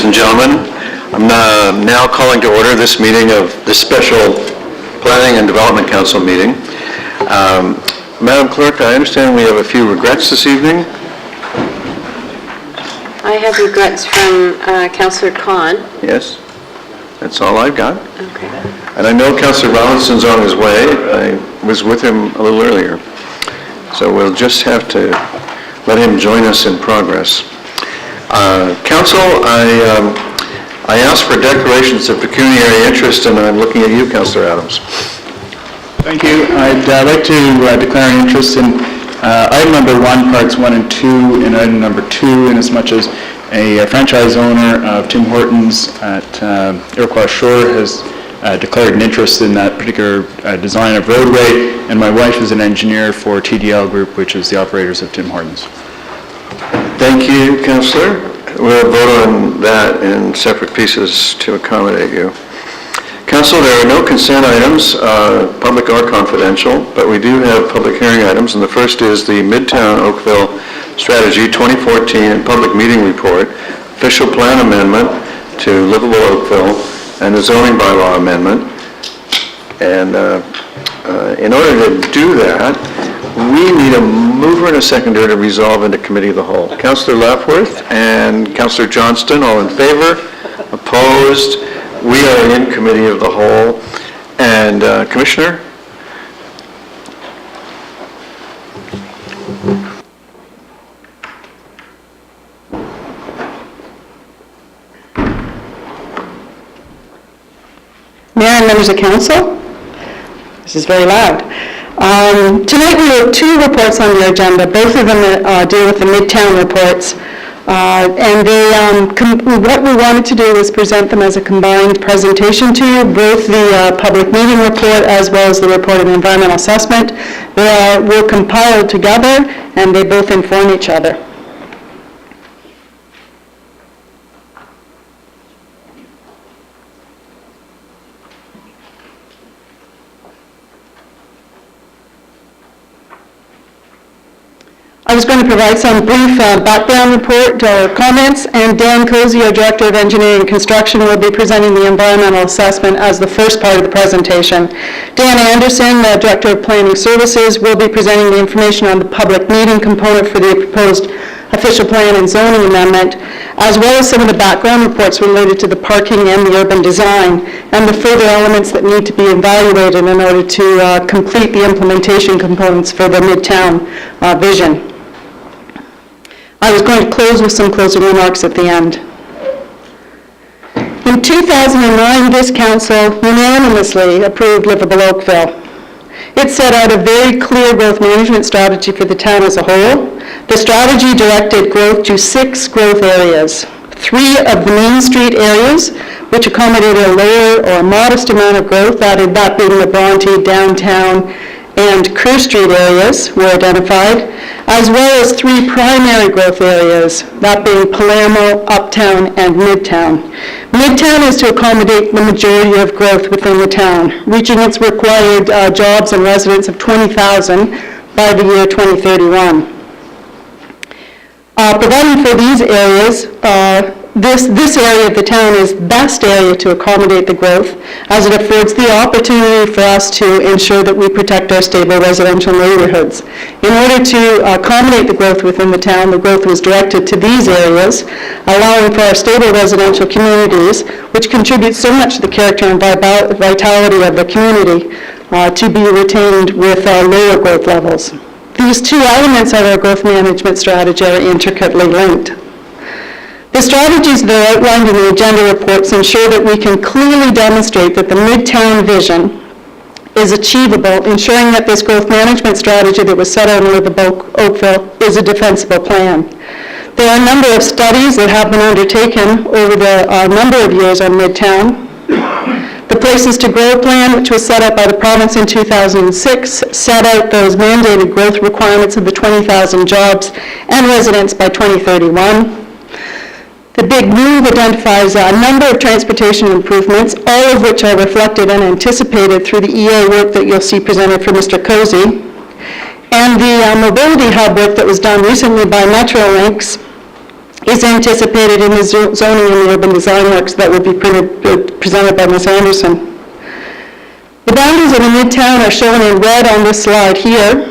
ladies and gentlemen. I'm now calling to order this meeting of the Special Planning and Development Council meeting. Madam Clerk, I understand we have a few regrets this evening. I have regrets from Councillor Khan. Yes, that's all I've got. Okay. And I know Councillor Robinson's on his way. I was with him a little earlier. So we'll just have to let him join us in progress. Council, I asked for declarations of pecuniary interest, and I'm looking at you, Councillor Adams. Thank you. I'd like to declare an interest in item number 1, parts 1 and 2, and item number 2, in as much as a franchise owner of Tim Hortons at Iroquois Shore has declared an interest in that particular design of roadway, and my wife is an engineer for TDL Group, which is the operators of Tim Hortons. Thank you, Councillor. We'll vote on that in separate pieces to accommodate you. Council, there are no consent items, public or confidential, but we do have public hearing items, and the first is the Midtown Oakville Strategy 2014 and Public Meeting Report, Official Plan Amendment to Livable Oakville, and the Zoning Bylaw Amendment. And in order to do that, we need a mover and a seconder to resolve into Committee of the Whole. Councillor Lapworth and Councillor Johnston, all in favor? Opposed? We are in Committee of the Whole. And Commissioner? Mayor and members of council, this is very loud. Tonight we have 2 reports on the agenda. Both of them deal with the Midtown reports. And what we wanted to do was present them as a combined presentation to you, both the public meeting report as well as the report of environmental assessment. They were compiled together and they both inform each other. I was going to provide some brief background report or comments, and Dan Cozy, our Director of Engineering and Construction, will be presenting the environmental assessment as the first part of the presentation. Dan Anderson, the Director of Planning Services, will be presenting the information on the public meeting component for the proposed official plan and zoning amendment, as well as some of the background reports related to the parking and the urban design, and the further elements that need to be evaluated in order to complete the implementation components for the Midtown vision. I was going to close with some closing remarks at the end. In 2009, this council unanimously approved Livable Oakville. It set out a very clear growth management strategy for the town as a whole. The strategy directed growth to 6 growth areas. 3 of the Main Street areas, which accommodated a lower or modest amount of growth, that being the Bronte, Downtown, and Kerr Street areas were identified, as well as 3 primary growth areas, that being Palermo, Uptown, and Midtown. Midtown is to accommodate the majority of growth within the town, reaching its required jobs and residents of 20,000 by the year 2031. Providing for these areas, this area of the town is the best area to accommodate the growth, as it affords the opportunity for us to ensure that we protect our stable residential neighborhoods. In order to accommodate the growth within the town, the growth was directed to these areas, allowing for our stable residential communities, which contribute so much to the character and vitality of the community, to be retained with lower growth levels. These 2 elements of our growth management strategy are intricately linked. The strategies that are outlined in the agenda reports ensure that we can clearly demonstrate that the Midtown vision is achievable, ensuring that this growth management strategy that was set out in Livable Oakville is a defensible plan. There are a number of studies that have been undertaken over the number of years on Midtown. The Places to Grow plan, which was set up by the province in 2006, set out those mandated growth requirements of the 20,000 jobs and residents by 2031. The Big Move identifies a number of transportation improvements, all of which are reflected and anticipated through the EA work that you'll see presented for Mr. Cozy. And the mobility hub work that was done recently by Metrolinx is anticipated in the zoning and urban design works that will be presented by Ms. Anderson. The boundaries of the Midtown are shown in red on this slide here.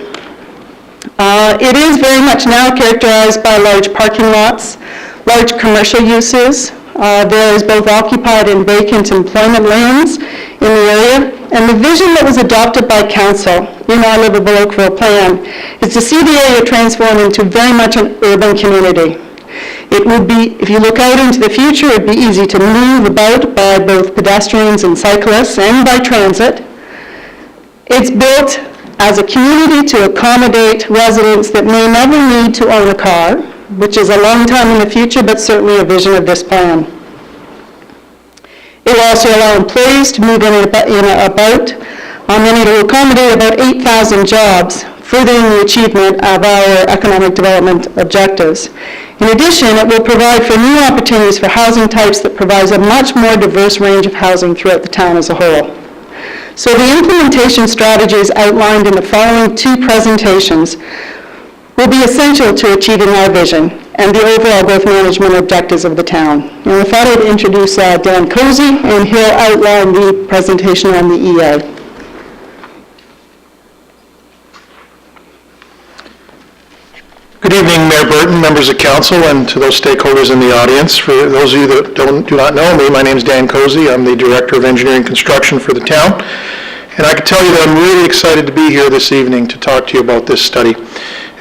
It is very much now characterized by large parking lots, large commercial uses. There is both occupied and vacant employment lands in the area. And the vision that was adopted by council in our Livable Oakville plan is to see the area transform into very much an urban community. It would be, if you look out into the future, it would be easy to move about by both pedestrians and cyclists and by transit. It's built as a community to accommodate residents that may never need to own a car, which is a long time in the future, but certainly a vision of this plan. It will also allow employees to move in and about, and it will accommodate about 8,000 jobs, furthering the achievement of our economic development objectives. In addition, it will provide for new opportunities for housing types that provides a much more diverse range of housing throughout the town as a whole. So the implementation strategies outlined in the following two presentations will be essential to achieving our vision and the overall growth management objectives of the town. And I thought I'd introduce Dan Cozy, and he'll outline the presentation on the EA. Good evening, Mayor Burton, members of council, and to those stakeholders in the audience. For those of you that do not know me, my name is Dan Cozy. I'm the Director of Engineering Construction for the town. And I can tell you that I'm really excited to be here this evening to talk to you about this study.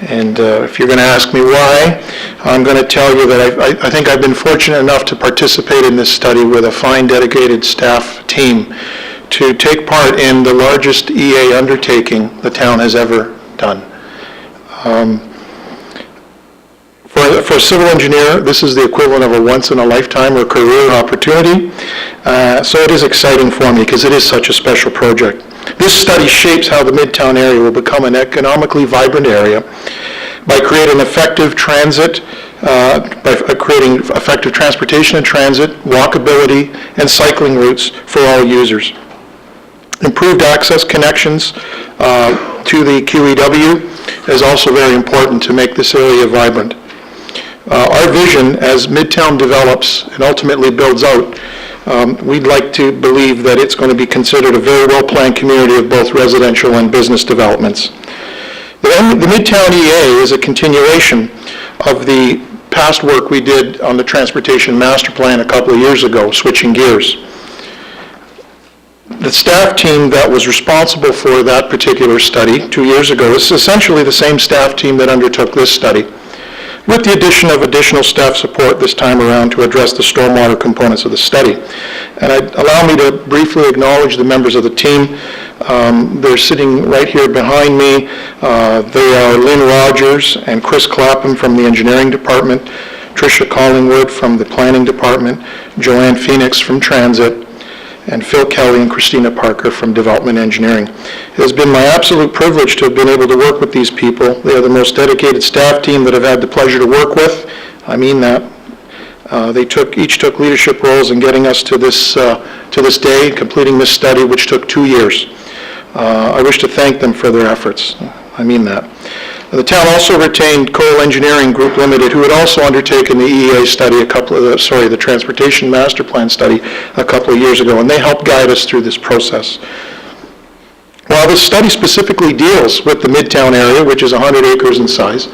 And if you're going to ask me why, I'm going to tell you that I think I've been fortunate enough to participate in this study with a fine, dedicated staff team to take part in the largest EA undertaking the town has ever done. For a civil engineer, this is the equivalent of a once-in-a-lifetime or career opportunity. So it is exciting for me because it is such a special project. This study shapes how the Midtown area will become an economically vibrant area by creating effective transit, creating effective transportation and transit, walkability, and cycling routes for all users. Improved access connections to the QEW is also very important to make this area vibrant. Our vision as Midtown develops and ultimately builds out, we'd like to believe that it's going to be considered a very well-planned community of both residential and business developments. The Midtown EA is a continuation of the past work we did on the Transportation Master Plan a couple of years ago, switching gears. The staff team that was responsible for that particular study 2 years ago is essentially the same staff team that undertook this study, with the addition of additional staff support this time around to address the stormwater components of the study. And allow me to briefly acknowledge the members of the team. They're sitting right here behind me. They are Lynn Rogers and Chris Clapham from the engineering department, Tricia Collingwood from the planning department, Joanne Phoenix from transit, and Phil Kelly and Christina Parker from Development Engineering. It has been my absolute privilege to have been able to work with these people. They are the most dedicated staff team that I've had the pleasure to work with. I mean that. They each took leadership roles in getting us to this day, completing this study, which took 2 years. I wish to thank them for their efforts. I mean that. The town also retained Cole Engineering Group Limited, who had also undertaken the EA study the Transportation Master Plan study a couple of years ago, and they helped guide us through this process. While this study specifically deals with the Midtown area, which is 100 hectares in size,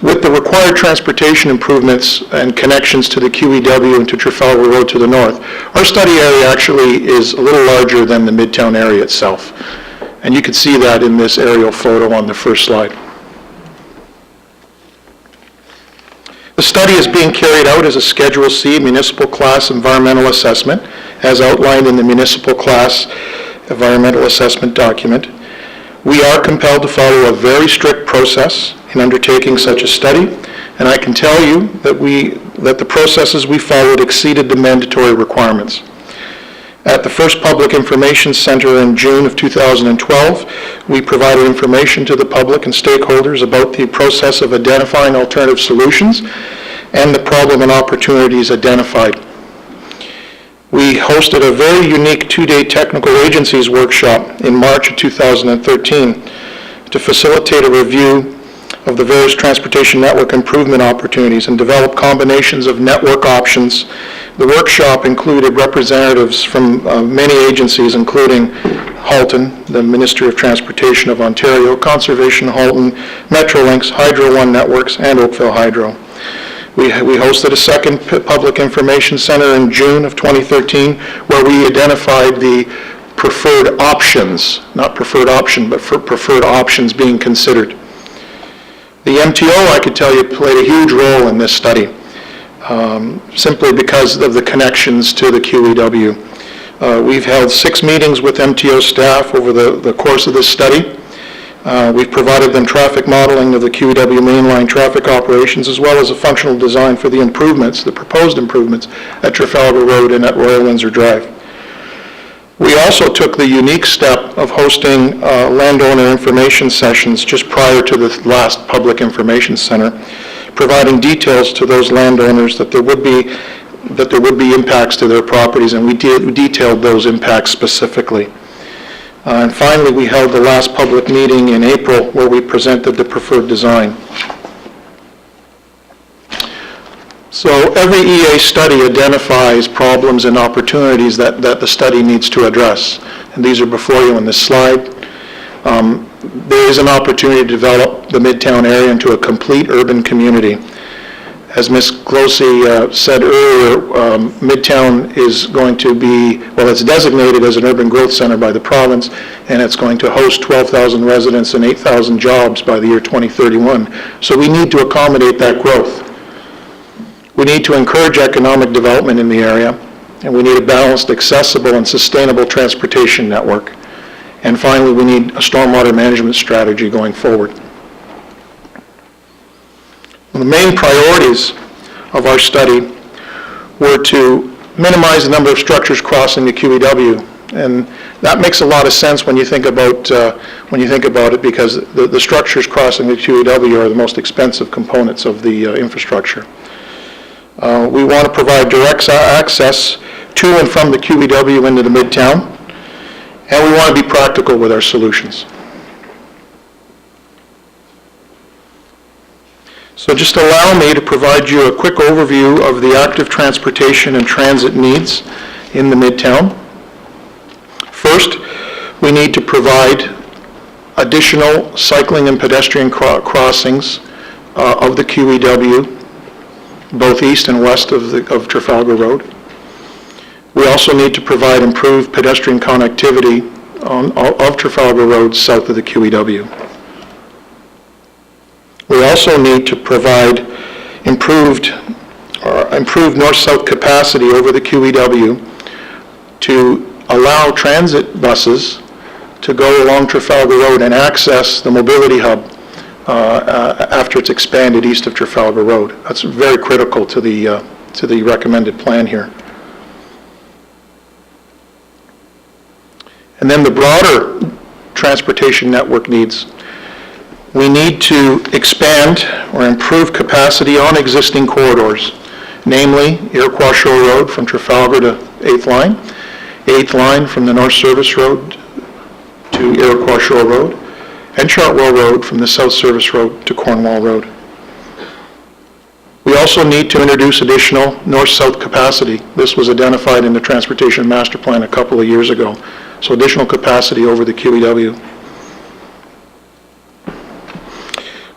with the required transportation improvements and connections to the QEW and to Trafalgar Road to the north, our study area actually is a little larger than the Midtown area itself. And you can see that in this aerial photo on the first slide. The study is being carried out as a Schedule C municipal class environmental assessment, as outlined in the municipal class environmental assessment document. We are compelled to follow a very strict process in undertaking such a study, and I can tell you that the processes we followed exceeded the mandatory requirements. At the first Public Information Center in June of 2012, we provided information to the public and stakeholders about the process of identifying alternative solutions and the problem and opportunities identified. We hosted a very unique 2-day technical agencies workshop in March of 2013 to facilitate a review of the various transportation network improvement opportunities and develop combinations of network options. The workshop included representatives from many agencies, including Halton, the Ministry of Transportation of Ontario, Conservation Halton, Metrolinx, Hydro One Networks, and Oakville Hydro. We hosted a second public information center in June of 2013 where we identified the preferred options, not preferred option, but for preferred options being considered. The MTO, I could tell you, played a huge role in this study, simply because of the connections to the QEW. We've held 6 meetings with MTO staff over the course of this study. We've provided them traffic modeling of the QEW mainline traffic operations, as well as a functional design for the improvements, the proposed improvements at Trafalgar Road and at Royal Windsor Drive. We also took the unique step of hosting landowner information sessions just prior to the last public information center, providing details to those landowners that there would be impacts to their properties, and we detailed those impacts specifically. And finally, we held the last public meeting in April where we presented the preferred design. So every EA study identifies problems and opportunities that the study needs to address. And these are before you on this slide. There is an opportunity to develop the Midtown area into a complete urban community. As Ms. Glossy said earlier, Midtown is going to be, well, it's designated as an urban growth center by the province, and it's going to host 12,000 residents and 8,000 jobs by the year 2031. So we need to accommodate that growth. We need to encourage economic development in the area, and we need a balanced, accessible, and sustainable transportation network. And finally, we need a stormwater management strategy going forward. The main priorities of our study were to minimize the number of structures crossing the QEW, and that makes a lot of sense when you think about it, because the structures crossing the QEW are the most expensive components of the infrastructure. We want to provide direct access to and from the QEW into the Midtown, and we want to be practical with our solutions. So just allow me to provide you a quick overview of the active transportation and transit needs in the Midtown. First, we need to provide additional cycling and pedestrian crossings of the QEW, both east and west of Trafalgar Road. We also need to provide improved pedestrian connectivity of Trafalgar Road south of the QEW. We also need to provide improved north-south capacity over the QEW to allow transit buses to go along Trafalgar Road and access the mobility hub after it's expanded east of Trafalgar Road. That's very critical to the recommended plan here. And then the broader transportation network needs. We need to expand or improve capacity on existing corridors, namely Iroquois Shore Road from Trafalgar to 8th Line, 8th Line from the North Service Road to Iroquois Shore Road, and Chartwell Road from the South Service Road to Cornwall Road. We also need to introduce additional north-south capacity. This was identified in the Transportation Master Plan a couple of years ago. So additional capacity over the QEW.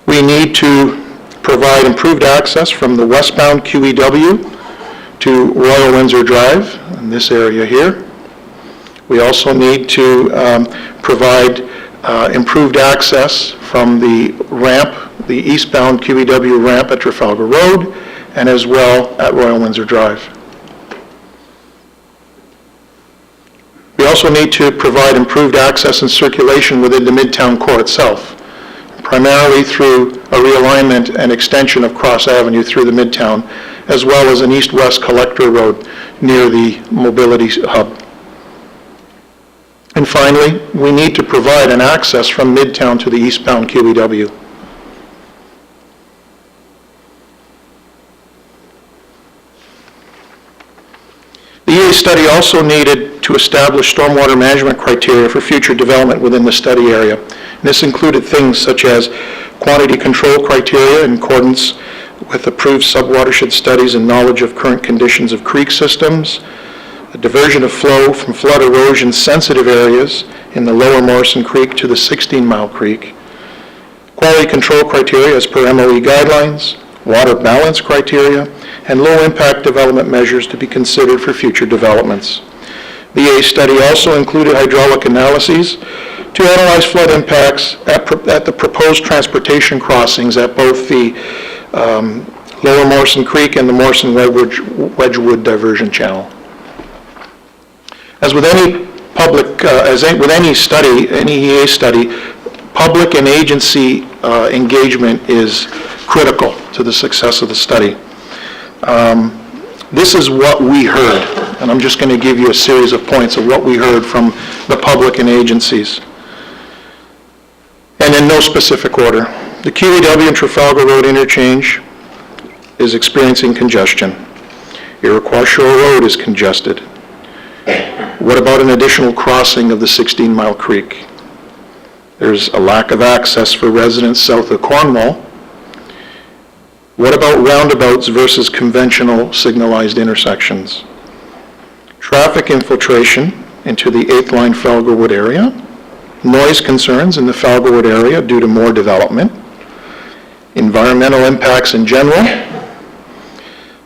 We need to provide improved access from the westbound QEW to Royal Windsor Drive, in this area here. We also need to provide improved access from the ramp, the eastbound QEW ramp at Trafalgar Road, and as well at Royal Windsor Drive. We also need to provide improved access and circulation within the Midtown core itself, primarily through a realignment and extension of Cross Avenue through the Midtown, as well as an east-west collector road near the mobility hub. And finally, we need to provide an access from Midtown to the eastbound QEW. The EA study also needed to establish stormwater management criteria for future development within the study area. And this included things such as quantity control criteria in accordance with approved subwatershed studies and knowledge of current conditions of creek systems, a diversion of flow from flood erosion sensitive areas in the lower Morrison Creek to the 16-mile creek, quality control criteria as per MOE guidelines, water balance criteria, and low-impact development measures to be considered for future developments. The A study also included hydraulic analyses to analyze flood impacts at the proposed transportation crossings at both the Lower Morrison Creek and the Morrison Wedgewood diversion channel. As with any with any study, any EA study, public and agency engagement is critical to the success of the study. This is what we heard, and I'm just going to give you a series of points of what we heard from the public and agencies. And in no specific order. The QEW and Trafalgar Road interchange is experiencing congestion. Iroquois Shore Road is congested. What about an additional crossing of the 16-mile creek? There's a lack of access for residents south of Cornwall. What about roundabouts versus conventional signalized intersections? Traffic infiltration into the 8th Line Falgarwood area, noise concerns in the Falgarwood area due to more development, environmental impacts in general,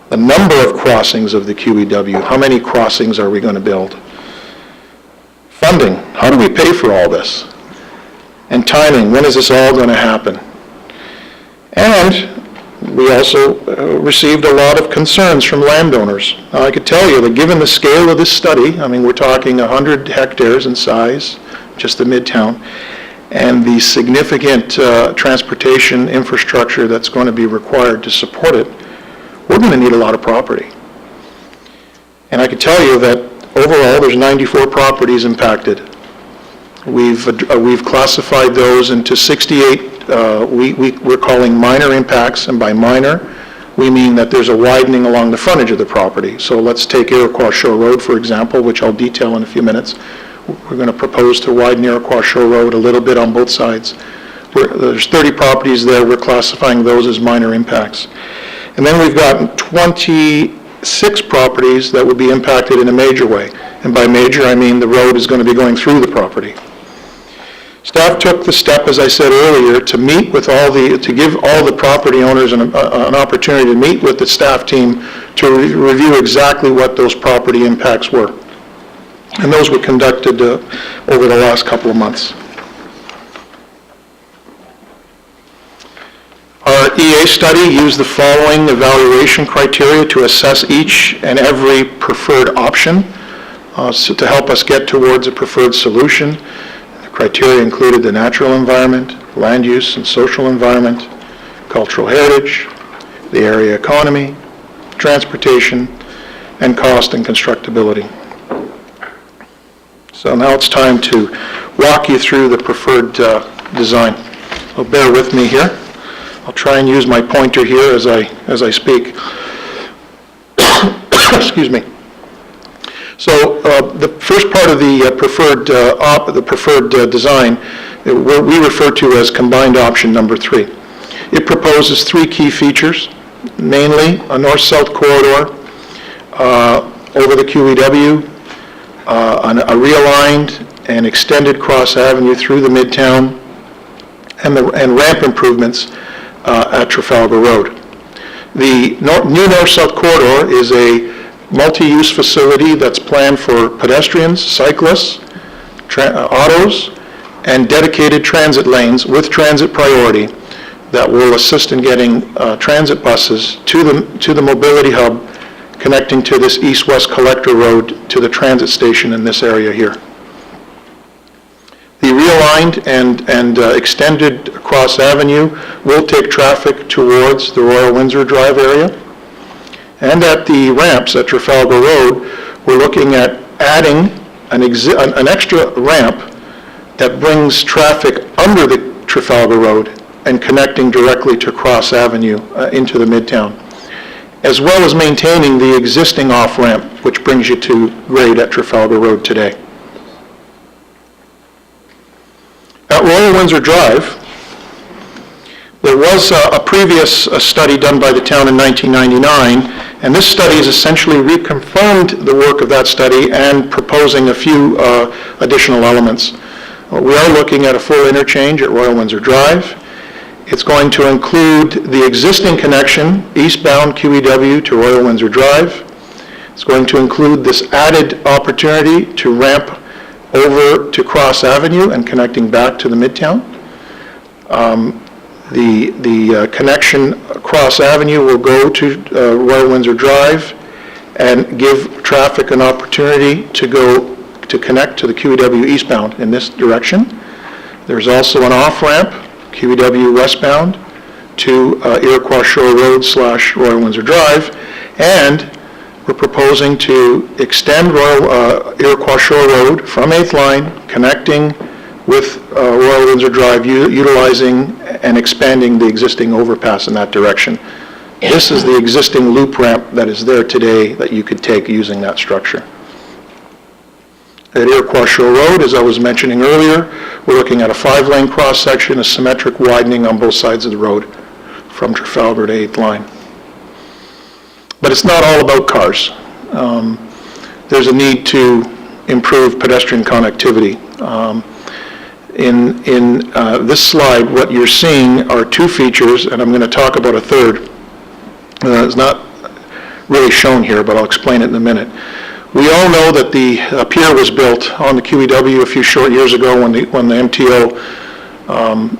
the number of crossings of the QEW, how many crossings are we going to build? Funding, how do we pay for all this? And timing, when is this all going to happen? And we also received a lot of concerns from landowners. Now, I could tell you that given the scale of this study, I mean, we're talking 100 hectares in size, just the Midtown, and the significant transportation infrastructure that's going to be required to support it, we're going to need a lot of property. And I can tell you that overall there's 94 properties impacted. We've classified those into 68 we're calling minor impacts, and by minor we mean that there's a widening along the frontage of the property. So let's take Iroquois Shore Road, for example, which I'll detail in a few minutes. We're going to propose to widen Iroquois Shore Road a little bit on both sides. There's 30 properties there. We're classifying those as minor impacts. And then we've got 26 properties that would be impacted in a major way. And by major, I mean the road is going to be going through the property. Staff took the step, as I said earlier, to meet with to give all the property owners an opportunity to meet with the staff team to review exactly what those property impacts were. And those were conducted over the last couple of months. Our EA study used the following evaluation criteria to assess each and every preferred option so to help us get towards a preferred solution. The criteria included the natural environment, land use and social environment, cultural heritage, the area economy, transportation, and cost and constructability. So now it's time to walk you through the preferred design. So bear with me here. I'll try and use my pointer here as I speak. Excuse me. So the first part of the preferred design, we refer to as combined option number 3. It proposes 3 key features, mainly a north-south corridor over the QEW, a realigned and extended Cross Avenue through the Midtown, and ramp improvements at Trafalgar Road. The new north-south corridor is a multi-use facility that's planned for pedestrians, cyclists, autos, and dedicated transit lanes with transit priority that will assist in getting transit buses to the mobility hub connecting to this east-west collector road to the transit station in this area here. The realigned and extended Cross Avenue will take traffic towards the Royal Windsor Drive area. And at the ramps at Trafalgar Road, we're looking at adding an extra ramp that brings traffic under the Trafalgar Road and connecting directly to Cross Avenue into the Midtown, as well as maintaining the existing off-ramp, which brings you to grade at Trafalgar Road today. At Royal Windsor Drive, There was a previous study done by the town in 1999, and this study has essentially reconfirmed the work of that study and proposing a few additional elements. We are looking at a full interchange at Royal Windsor Drive. It's going to include the existing connection, eastbound QEW to Royal Windsor Drive. It's going to include this added opportunity to ramp over to Cross Avenue and connecting back to the Midtown. The connection across Avenue will go to Royal Windsor Drive and give traffic an opportunity to connect to the QEW eastbound in this direction. There's also an off-ramp, QEW westbound, to Iroquois Shore Road / Royal Windsor Drive, and we're proposing to extend Iroquois Shore Road from 8th line, connecting with Royal Windsor Drive, utilizing and expanding the existing overpass in that direction. This is the existing loop ramp that is there today that you could take using that structure. At Iroquois Shore Road, as I was mentioning earlier, we're looking at a 5-lane cross-section, a symmetric widening on both sides of the road from Trafalgar to 8th line. But it's not all about cars. There's a need to improve pedestrian connectivity. In this slide, what you're seeing are 2 features, and I'm going to talk about a third. It's not really shown here, but I'll explain it in a minute. We all know that the pier was built on the QEW a few short years ago when the MTO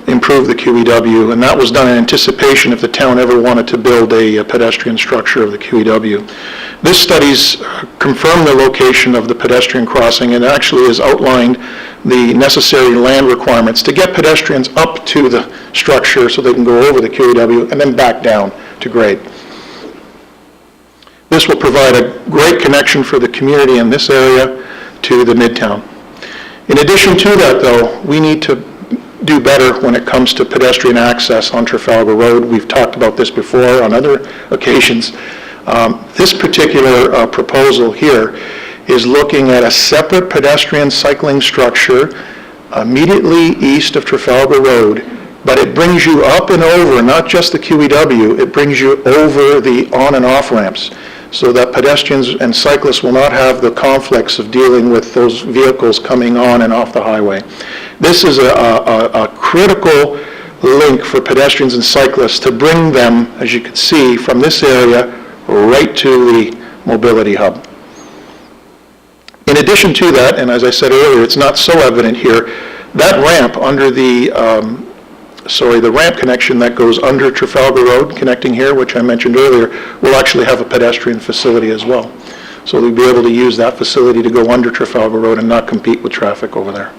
improved the QEW, and that was done in anticipation if the town ever wanted to build a pedestrian structure of the QEW. This study's confirmed the location of the pedestrian crossing and actually has outlined the necessary land requirements to get pedestrians up to the structure so they can go over the QEW and then back down to grade. This will provide a great connection for the community in this area to the Midtown. In addition to that, though, we need to do better when it comes to pedestrian access on Trafalgar Road. We've talked about this before on other occasions. This particular proposal here is looking at a separate pedestrian cycling structure immediately east of Trafalgar Road, but it brings you up and over, not just the QEW, it brings you over the on and off ramps, so that pedestrians and cyclists will not have the conflicts of dealing with those vehicles coming on and off the highway. This is a critical link for pedestrians and cyclists to bring them, as you can see, from this area right to the mobility hub. In addition to that, and as I said earlier, it's not so evident here, that ramp under the ramp connection that goes under Trafalgar Road, connecting here, which I mentioned earlier, will actually have a pedestrian facility as well. So they'll be able to use that facility to go under Trafalgar Road and not compete with traffic over there.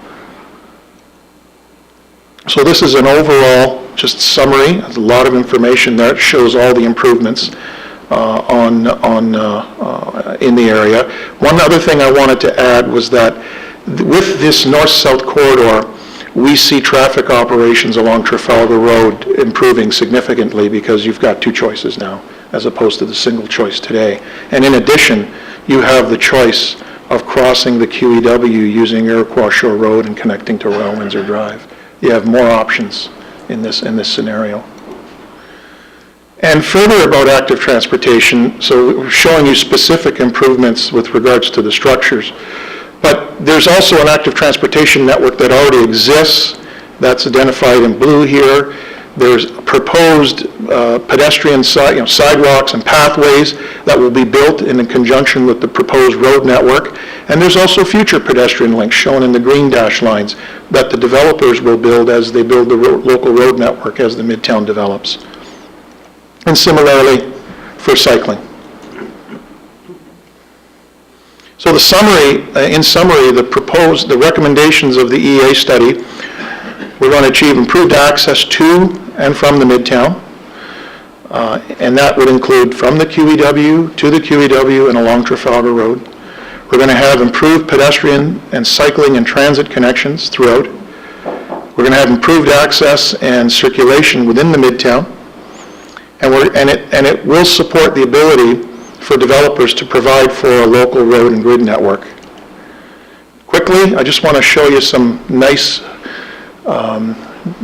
So this is an overall just summary. There's a lot of information there. It shows all the improvements in the area. One other thing I wanted to add was that with this north-south corridor, we see traffic operations along Trafalgar Road improving significantly because you've got 2 choices now, as opposed to the single choice today. And in addition, you have the choice of crossing the QEW using Iroquois Shore Road and connecting to Royal Windsor Drive. You have more options in this scenario. And further about active transportation, so we're showing you specific improvements with regards to the structures. But there's also an active transportation network that already exists. That's identified in blue here. There's proposed pedestrian sidewalks and pathways that will be built in conjunction with the proposed road network. And there's also future pedestrian links shown in the green dash lines that the developers will build as they build the local road network as the Midtown develops. And similarly for cycling. So in summary, the recommendations of the EA study, we're going to achieve improved access to and from the Midtown, and that would include from the QEW to the QEW and along Trafalgar Road. We're going to have improved pedestrian and cycling and transit connections throughout. We're going to have improved access and circulation within the Midtown, and it will support the ability for developers to provide for a local road and grid network. Quickly, I just want to show you some nice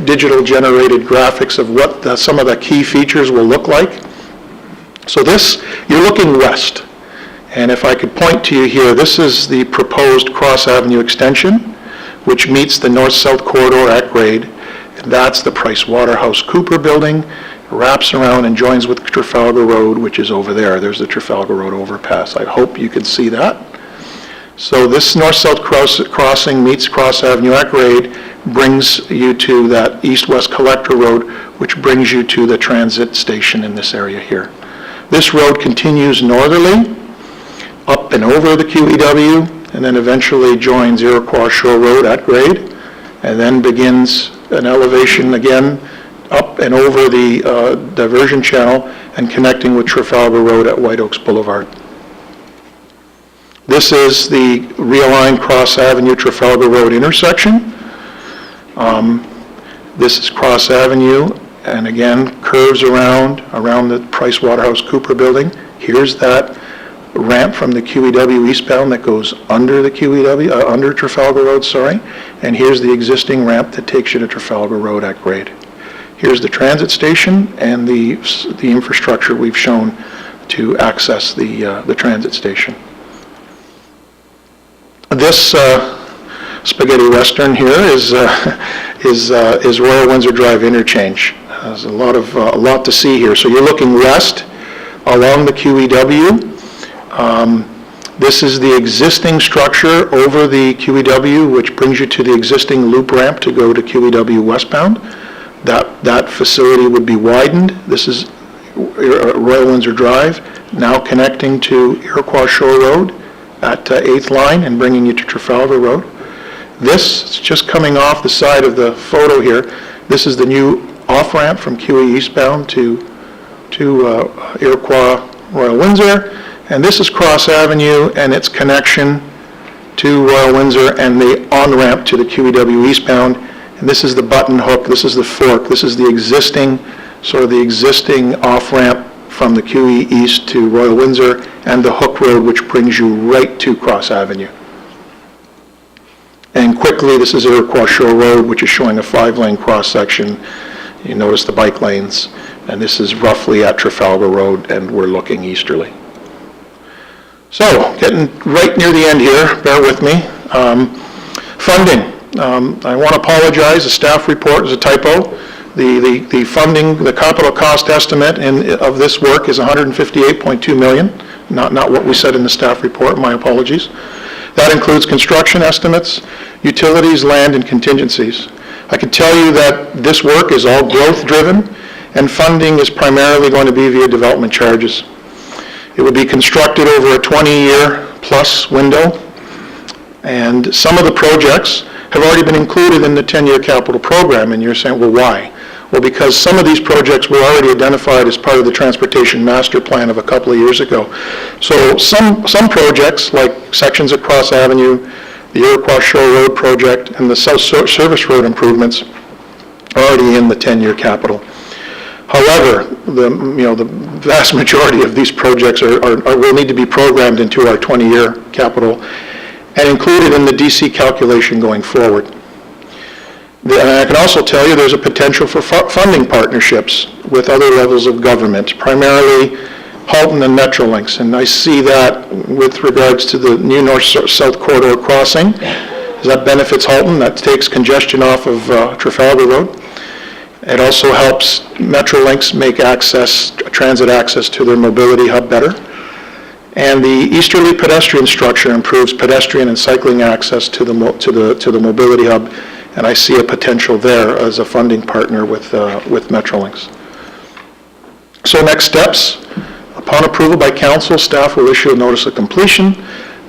digital generated graphics of what some of the key features will look like. So this, you're looking west. And if I could point to you here, this is the proposed Cross Avenue extension, which meets the north-south corridor at grade. And that's the Price Waterhouse Cooper building, wraps around and joins with Trafalgar Road, which is over there. There's the Trafalgar Road overpass. I hope you can see that. So this north-south crossing meets Cross Avenue at grade, brings you to that east-west collector road, which brings you to the transit station in this area here. This road continues northerly, up and over the QEW, and then eventually joins Iroquois Shore Road at grade, and then begins an elevation again up and over the diversion channel and connecting with Trafalgar Road at White Oaks Boulevard. This is the realigned Cross Avenue Trafalgar Road intersection. This is Cross Avenue, and again curves around the Price Waterhouse Cooper building. Here's that ramp from the QEW eastbound that goes under the QEW, under Trafalgar Road, sorry. And here's the existing ramp that takes you to Trafalgar Road at grade. Here's the transit station and the infrastructure we've shown to access the transit station. This spaghetti western here is Royal Windsor Drive interchange. There's a lot to see here. So you're looking west along the QEW. This is the existing structure over the QEW, which brings you to the existing loop ramp to go to QEW westbound. That facility would be widened. This is Royal Windsor Drive, now connecting to Iroquois Shore Road at 8th line and bringing you to Trafalgar Road. This is just coming off the side of the photo here. This is the new off-ramp from QE eastbound to Iroquois Royal Windsor. And this is Cross Avenue and its connection to Royal Windsor and the on-ramp to the QEW eastbound. And this is the button hook, this is the fork, this is the existing off-ramp from the QE east to Royal Windsor, and the hook road which brings you right to Cross Avenue. And quickly, this is Iroquois Shore Road, which is showing a 5-lane cross-section. You notice the bike lanes, and this is roughly at Trafalgar Road, and we're looking easterly. So, getting right near the end here, bear with me. Funding. I want to apologize, the staff report is a typo. The funding, the capital cost estimate of this work is $158.2 million, not what we said in the staff report, my apologies. That includes construction estimates, utilities, land, and contingencies. I can tell you that this work is all growth-driven, and funding is primarily going to be via development charges. It will be constructed over a 20-year plus window, and some of the projects have already been included in the 10-year capital program, and you're saying, well, why? Well, because some of these projects were already identified as part of the transportation master plan of a couple of years ago. So some projects, like sections of Cross Avenue, the Iroquois Shore Road project, and the South Service Road improvements are already in the 10-year capital. However, the vast majority of these projects will need to be programmed into our 20-year capital and included in the DC calculation going forward. And I can also tell you there's a potential for funding partnerships with other levels of government, primarily Halton and Metrolinx, and I see that with regards to the new north-south corridor crossing. That benefits Halton, that takes congestion off of Trafalgar Road. It also helps Metrolinx make transit access to their mobility hub better. And the easterly pedestrian structure improves pedestrian and cycling access to the mobility hub, and I see a potential there as a funding partner with Metrolinx. So next steps, upon approval by council, staff will issue a notice of completion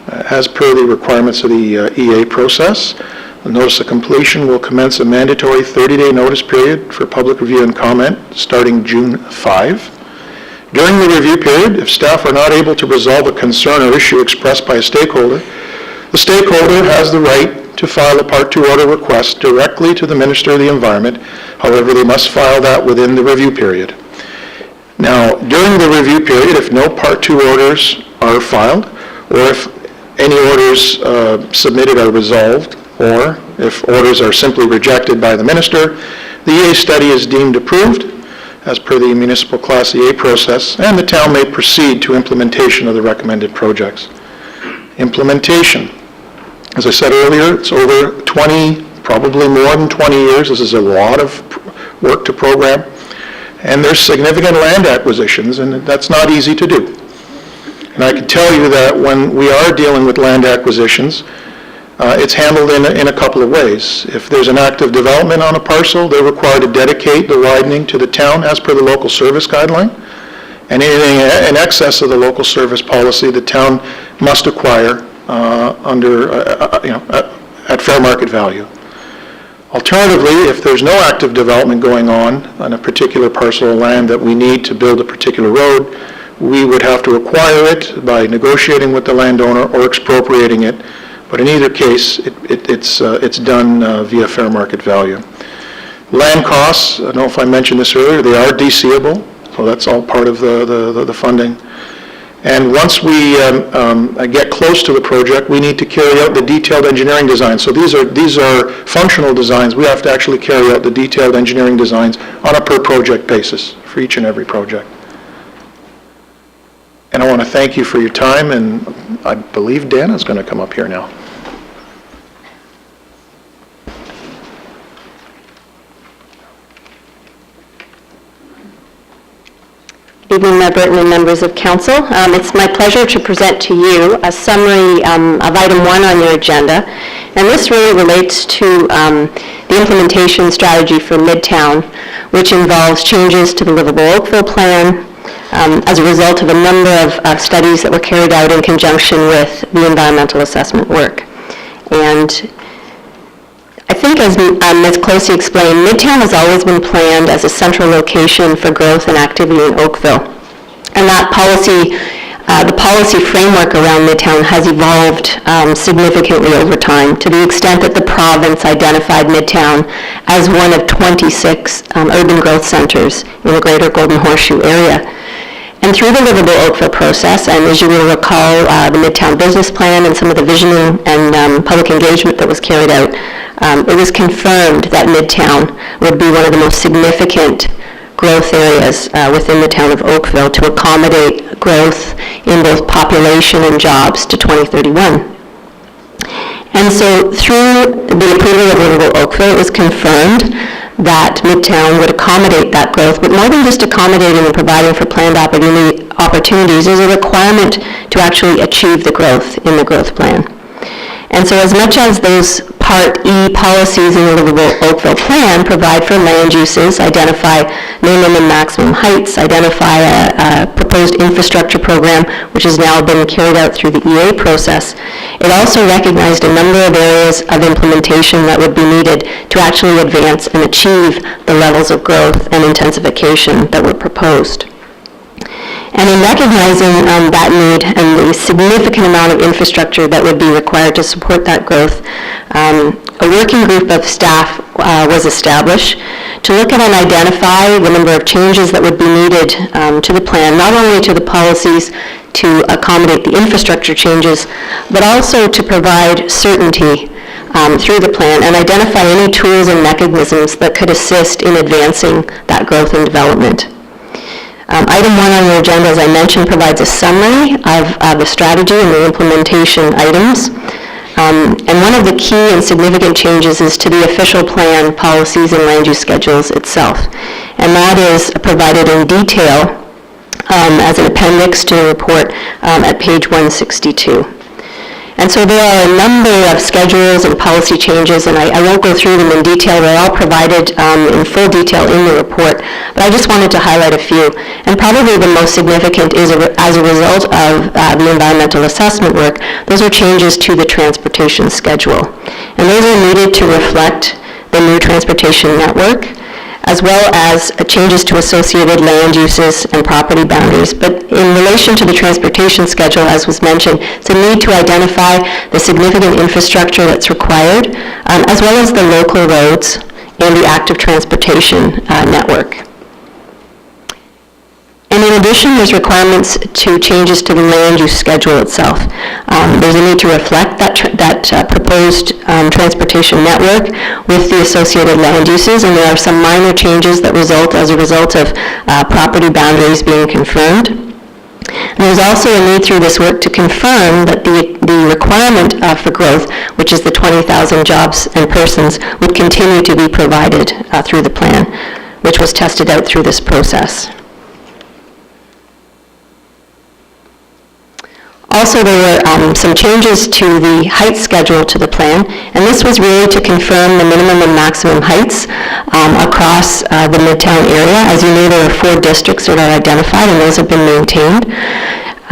as per the requirements of the EA process. The notice of completion will commence a mandatory 30-day notice period for public review and comment starting June 5. During the review period, if staff are not able to resolve a concern or issue expressed by a stakeholder, the stakeholder has the right to file a Part 2 order request directly to the Minister of the Environment. However, they must file that within the review period. Now, during the review period, if no Part 2 orders are filed, or if any orders submitted are resolved Or, if orders are simply rejected by the minister, the EA study is deemed approved as per the municipal Class EA process, and the town may proceed to implementation of the recommended projects. Implementation. As I said earlier, it's over 20, probably more than 20 years. This is a lot of work to program. And there's significant land acquisitions, and that's not easy to do. And I can tell you that when we are dealing with land acquisitions, it's handled in a couple of ways. If there's an active development on a parcel, they're required to dedicate the widening to the town as per the local service guideline. And anything in excess of the local service policy, the town must acquire at fair market value. Alternatively, if there's no active development going on a particular parcel of land that we need to build a particular road, we would have to acquire it by negotiating with the landowner or expropriating it. But in either case, it's done via fair market value. Land costs, I don't know if I mentioned this earlier, they are DCable, so that's all part of the funding. And once we get close to the project, we need to carry out the detailed engineering design. So these are functional designs. We have to actually carry out the detailed engineering designs on a per project basis for each and every project. And I want to thank you for your time, and I believe Dana's going to come up here now. Good evening, Mayor Burton and members of council. It's my pleasure to present to you a summary of item 1 on your agenda. And this really relates to the implementation strategy for Midtown, which involves changes to the Livable Oakville plan as a result of a number of studies that were carried out in conjunction with the environmental assessment work. And I think, as Ms. Closey explained, Midtown has always been planned as a central location for growth and activity in Oakville. And that the policy framework around Midtown has evolved significantly over time, to the extent that the province identified Midtown as one of 26 urban growth centers in the greater Golden Horseshoe area. And through the Livable Oakville process, and as you will recall, the Midtown Business Plan and some of the visioning and public engagement that was carried out, it was confirmed that Midtown would be one of the most significant growth areas within the town of Oakville to accommodate growth in both population and jobs to 2031. And so through the approval of Livable Oakville, it was confirmed that Midtown would accommodate that growth, but more than just accommodating and providing for planned opportunities, there's a requirement to actually achieve the growth in the growth plan. And so as much as those Part E policies in the Livable Oakville plan provide for land uses, identify minimum and maximum heights, identify a proposed infrastructure program, which has now been carried out through the EA process, it also recognized a number of areas of implementation that would be needed to actually advance and achieve the levels of growth and intensification that were proposed. And in recognizing that need and the significant amount of infrastructure that would be required to support that growth, a working group of staff was established to look at and identify the number of changes that would be needed to the plan, not only to the policies to accommodate the infrastructure changes, but also to provide certainty through the plan and identify any tools and mechanisms that could assist in advancing that growth and development. Item 1 on your agenda, as I mentioned, provides a summary of the strategy and the implementation items. And one of the key and significant changes is to the official plan, policies, and land use schedules itself. And that is provided in detail as an appendix to the report at page 162. And so there are a number of schedules and policy changes, and I won't go through them in detail. They're all provided in full detail in the report, but I just wanted to highlight a few. And probably the most significant is, as a result of the environmental assessment work, those are changes to the transportation schedule. And those are needed to reflect the new transportation network, as well as changes to associated land uses and property boundaries. But in relation to the transportation schedule, as was mentioned, it's a need to identify the significant infrastructure that's required, as well as the local roads and the active transportation network. And in In addition, there's requirements to changes to the land use schedule itself. There's a need to reflect that proposed transportation network with the associated land uses, and there are some minor changes that result as a result of property boundaries being confirmed. And there's also a need through this work to confirm that the requirement for growth, which is the 20,000 jobs and persons, would continue to be provided through the plan, which was tested out through this process. Also, there were some changes to the height schedule to the plan, and this was really to confirm the minimum and maximum heights across the Midtown area. As you know, there are 4 districts that are identified, and those have been maintained.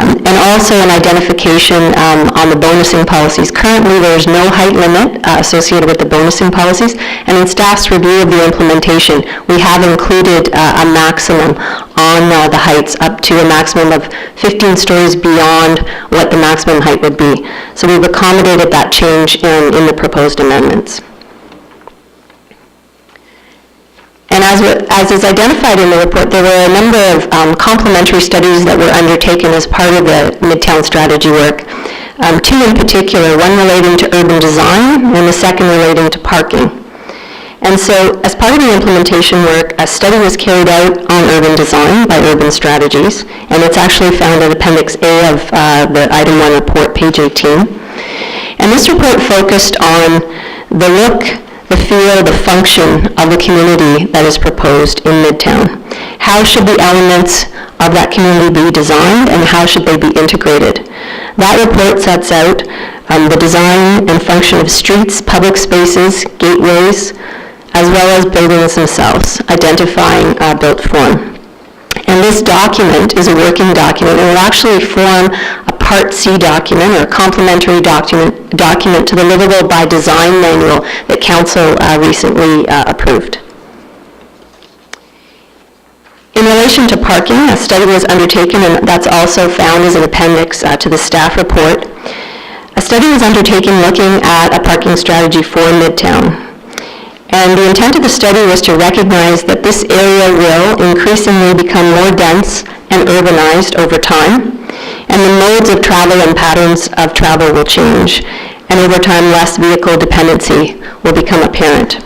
And also an identification on the bonusing policies. Currently, there is no height limit associated with the bonusing policies, and in staff's review of the implementation, we have included a maximum on the heights up to a maximum of 15 stories beyond what the maximum height would be. So we've accommodated that change in the proposed amendments. And as is identified in the report, there were a number of complementary studies that were undertaken as part of the Midtown strategy work. 2 in particular, one relating to urban design and the second relating to parking. And so as part of the implementation work, a study was carried out on urban design by Urban Strategies, and it's actually found in Appendix A of the Item 1 report, page 18. And this report focused on the look, the feel, the function of the community that is proposed in Midtown. How should the elements of that community be designed, and how should they be integrated? That report sets out the design and function of streets, public spaces, gateways, as well as buildings themselves, identifying built form. And this document is a working document, and it will actually form a Part C document, or a complementary document to the Livable by Design manual that Council recently approved. In relation to parking, a study was undertaken, and that's also found as an appendix to the staff report. A study was undertaken looking at a parking strategy for Midtown. And the intent of the study was to recognize that this area will increasingly become more dense and urbanized over time, and the modes of travel and patterns of travel will change, and over time less vehicle dependency will become apparent.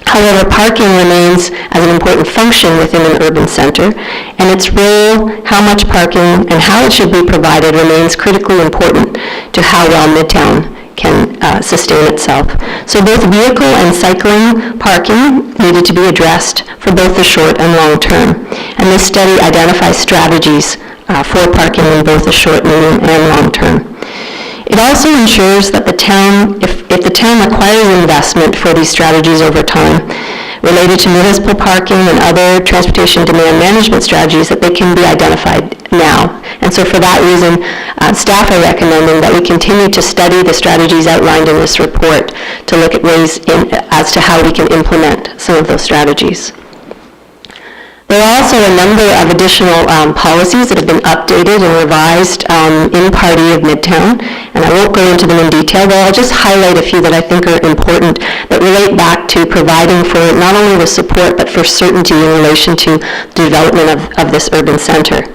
However, parking remains as an important function within an urban center, and its role, how much parking, and how it should be provided remains critically important to how well Midtown can sustain itself. So both vehicle and cycling parking needed to be addressed for both the short and long term. And this study identifies strategies for parking in both the short, medium, and long term. It also ensures that the town, if the town requires investment for these strategies over time, related to municipal parking and other transportation demand management strategies, that they can be identified now. And so for that reason, staff are recommending that we continue to study the strategies outlined in this report to look at ways as to how we can implement some of those strategies. There are also a number of additional policies that have been updated and revised in Party of Midtown, and I won't go into them in detail, but I'll just highlight a few that I think are important that relate back to providing for not only the support, but for certainty in relation to the development of this urban center.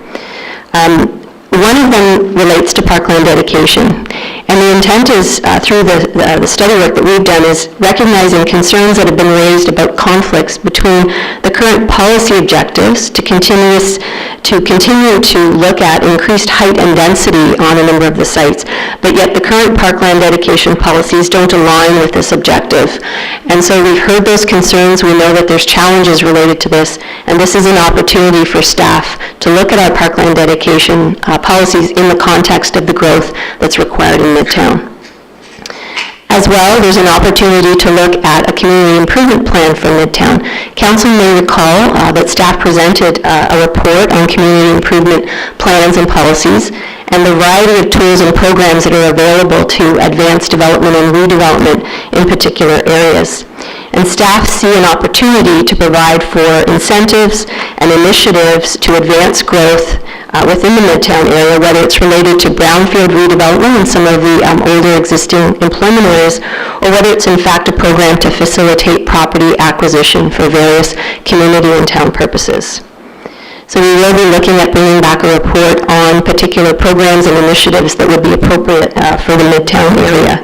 One of them relates to parkland dedication, and the intent is, through the study work that we've done, is recognizing concerns that have been raised about conflicts between the current policy objectives to continue to look at increased height and density on a number of the sites, but yet the current parkland dedication policies don't align with this objective. And so we've heard those concerns, we know that there's challenges related to this, and this is an opportunity for staff to look at our parkland dedication policies in the context of the growth that's required in Midtown. As well, there's an opportunity to look at a community improvement plan for Midtown. Council may recall that staff presented a report on community improvement plans and policies and the variety of tools and programs that are available to advance development and redevelopment in particular areas. And staff see an opportunity to provide for incentives and initiatives to advance growth within the Midtown area, whether it's related to brownfield redevelopment in some of the older existing employment areas, or whether it's in fact a program to facilitate property acquisition for various community and town purposes. So we will be looking at bringing back a report on particular programs and initiatives that would be appropriate for the Midtown area.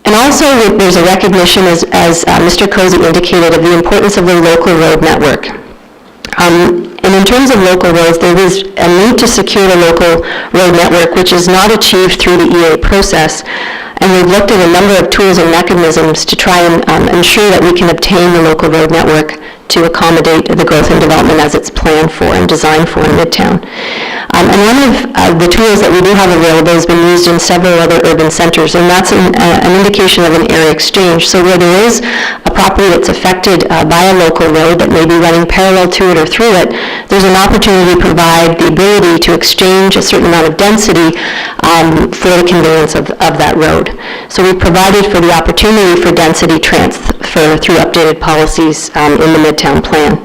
And also, there's a recognition, as Mr. Cozy indicated, of the importance of the local road network. And in terms of local roads, there is a need to secure the local road network, which is not achieved through the EA process. And we've looked at a number of tools and mechanisms to try and ensure that we can obtain the local road network to accommodate the growth and development as it's planned for and designed for in Midtown. And one of the tools that we do have available has been used in several other urban centers, and that's an indication of an area exchange. So where there is a property that's affected by a local road that may be running parallel to it or through it, there's an opportunity to provide the ability to exchange a certain amount of density for the conveyance of that road. So we provided for the opportunity for density transfer through updated policies in the Midtown plan.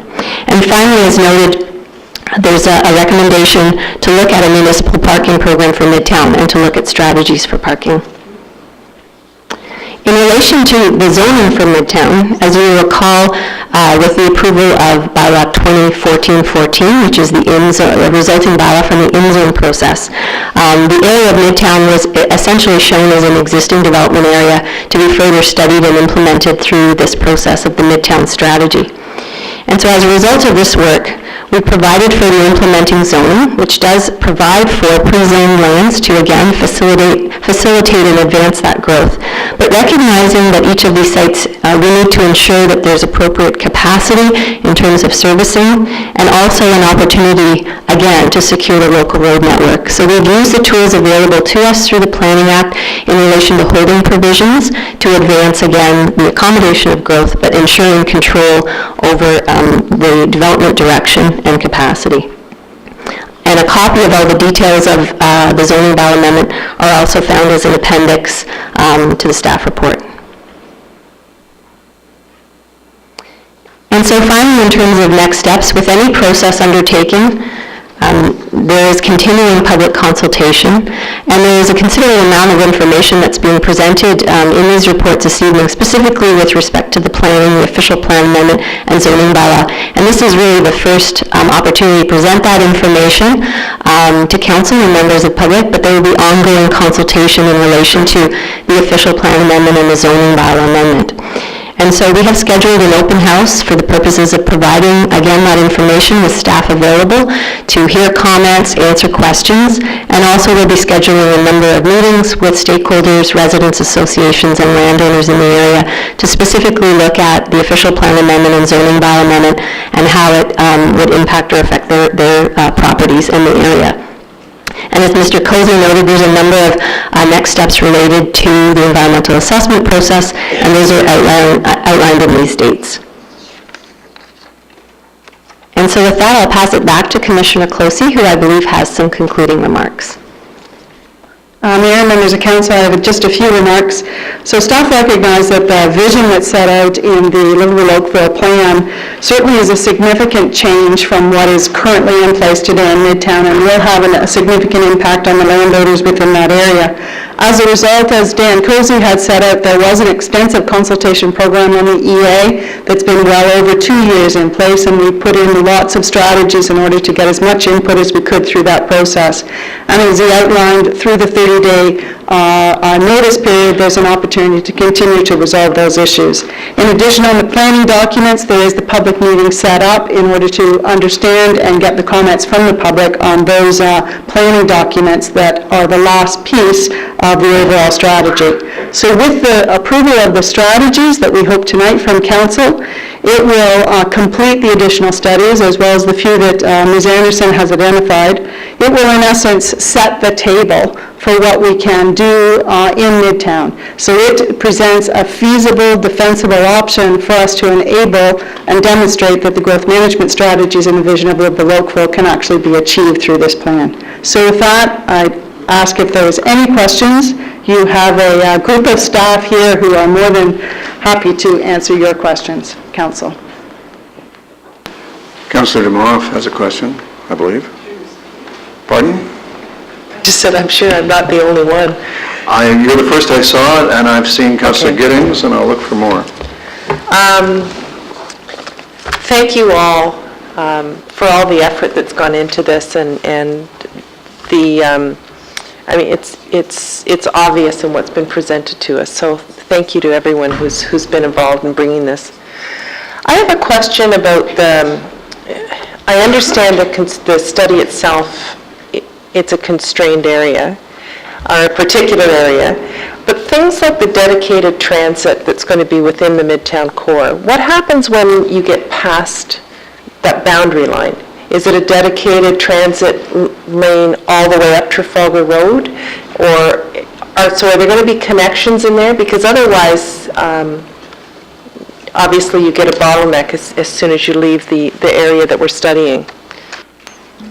And finally, as noted, there's a recommendation to look at a municipal parking program for Midtown and to look at strategies for parking. In relation to the zoning for Midtown, as you recall, with the approval of bylaw 2014-14, which is the resulting bylaw from the in-zone process, the area of Midtown was essentially shown as an existing development area to be further studied and implemented through this process of the Midtown strategy. And so as a result of this work, we provided for the implementing zoning, which does provide for pre-zoned lands to, again, facilitate and advance that growth. But recognizing that each of these sites, we need to ensure that there's appropriate capacity in terms of servicing, and also an opportunity, again, to secure the local road network. So we've used the tools available to us through the Planning Act in relation to holding provisions to advance, again, the accommodation of growth, but ensuring control over the development direction and capacity. And a copy of all the details of the zoning bylaw amendment are also found as an appendix to the staff report. And so finally, in terms of next steps, with any process undertaken, there is continuing public consultation, and there is a considerable amount of information that's being presented in these reports this evening, specifically with respect to the planning, the official plan amendment, and zoning bylaw. And this is really the first opportunity to present that information to council and members of the public, but there will be ongoing consultation in relation to the official plan amendment and the zoning bylaw amendment. And so we have scheduled an open house for the purposes of providing, again, that information with staff available to hear comments, answer questions, and also we'll be scheduling a number of meetings with stakeholders, residents associations, and landowners in the area to specifically look at the official plan amendment and zoning bylaw amendment and how it would impact or affect their properties in the area. And as Mr. Cozy noted, there's a number of next steps related to the environmental assessment process, and those are outlined in these dates. And so with that, I'll pass it back to Commissioner Closey, who I believe has some concluding remarks. Mayor, members of council, I have just a few remarks. So staff recognize that the vision that's set out in the Oakville plan certainly is a significant change from what is currently in place today in Midtown, and will have a significant impact on the landowners within that area. As a result, as Dan Cozy had set out, there was an extensive consultation program on the EA that's been well over 2 years in place, and we put in lots of strategies in order to get as much input as we could through that process. And as he outlined, through the 30-day notice period, there's an opportunity to continue to resolve those issues. In addition, on the planning documents, there is the public meeting set up in order to understand and get the comments from the public on those planning documents that are the last piece of the overall strategy. So with the approval of the strategies that we hope tonight from council, it will complete the additional studies as well as the few that Ms. Anderson has identified. It will in essence set the table for what we can do in Midtown. So it presents a feasible, defensible option for us to enable and demonstrate that the growth management strategies and the vision of Oakville can actually be achieved through this plan. So with that, I ask if there is any questions. You have a group of staff here who are more than happy to answer your questions, Council. Councillor Demoff has a question, I believe. Pardon? Just said I'm sure I'm not the only one. You're the first I saw, and I've seen Councillor Okay. Giddings, and I'll look for more. Thank you all for all the effort that's gone into this, and the, I mean, it's obvious in what's been presented to us. So thank you to everyone who's been involved in bringing this. I have a question about I understand the study itself, it's a constrained area, or a particular area, but things like the dedicated transit that's going to be within the Midtown core, what happens when you get past that boundary line? Is it a dedicated transit lane all the way up Trafalgar Road? So are there going to be connections in there? Because otherwise, obviously you get a bottleneck as soon as you leave the area that we're studying.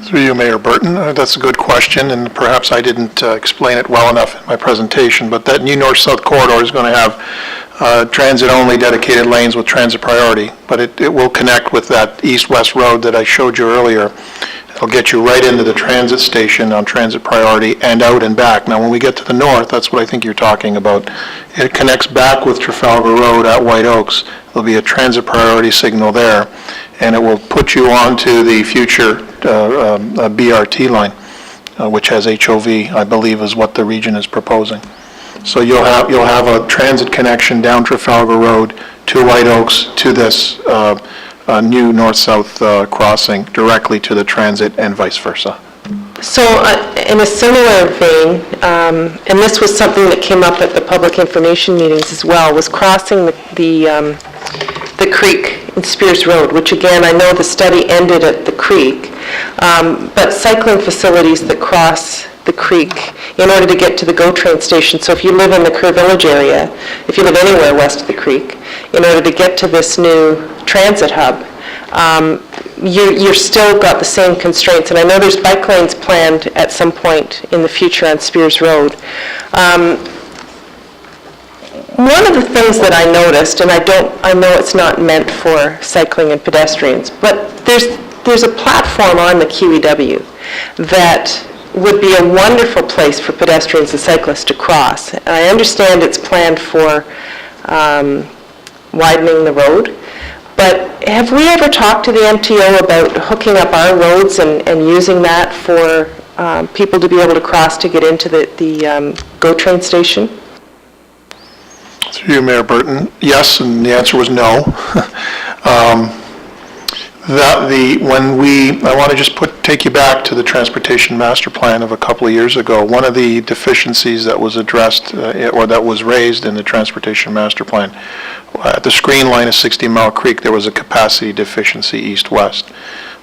Through you, Mayor Burton. That's a good question, and perhaps I didn't explain it well enough in my presentation, but that new north-south corridor is going to have transit-only dedicated lanes with transit priority, but it will connect with that east-west road that I showed you earlier. It'll get you right into the transit station on transit priority and out and back. Now, when we get to the north, that's what I think you're talking about. It connects back with Trafalgar Road at White Oaks. There'll be a transit priority signal there, and it will put you onto the future BRT line, which has HOV, I believe is what the region is proposing. So you'll have a transit connection down Trafalgar Road to White Oaks to this new north-south crossing directly to the transit and vice versa. So in a similar vein, and this was something that came up at the public information meetings as well, was crossing the creek in Spears Road, which again, I know the study ended at the creek, but cycling facilities that cross the creek in order to get to the GO train station. So if you live in the Kerr Village area, if you live anywhere west of the creek, in order to get to this new transit hub, you're still got the same constraints. And I know there's bike lanes planned at some point in the future on Spears Road. One of the things that I noticed, and I know it's not meant for cycling and pedestrians, but there's a platform on the QEW that would be a wonderful place for pedestrians and cyclists to cross. And I understand it's planned for widening the road, but have we ever talked to the MTO about hooking up our roads and using that for people to be able to cross to get into the GO train station? Through you, Mayor Burton, yes, and the answer was no. I want to just take you back to the Transportation Master Plan of a couple of years ago. One of the deficiencies that was addressed or that was raised in the Transportation Master Plan, at the screen line of 60 Mile Creek, there was a capacity deficiency east-west,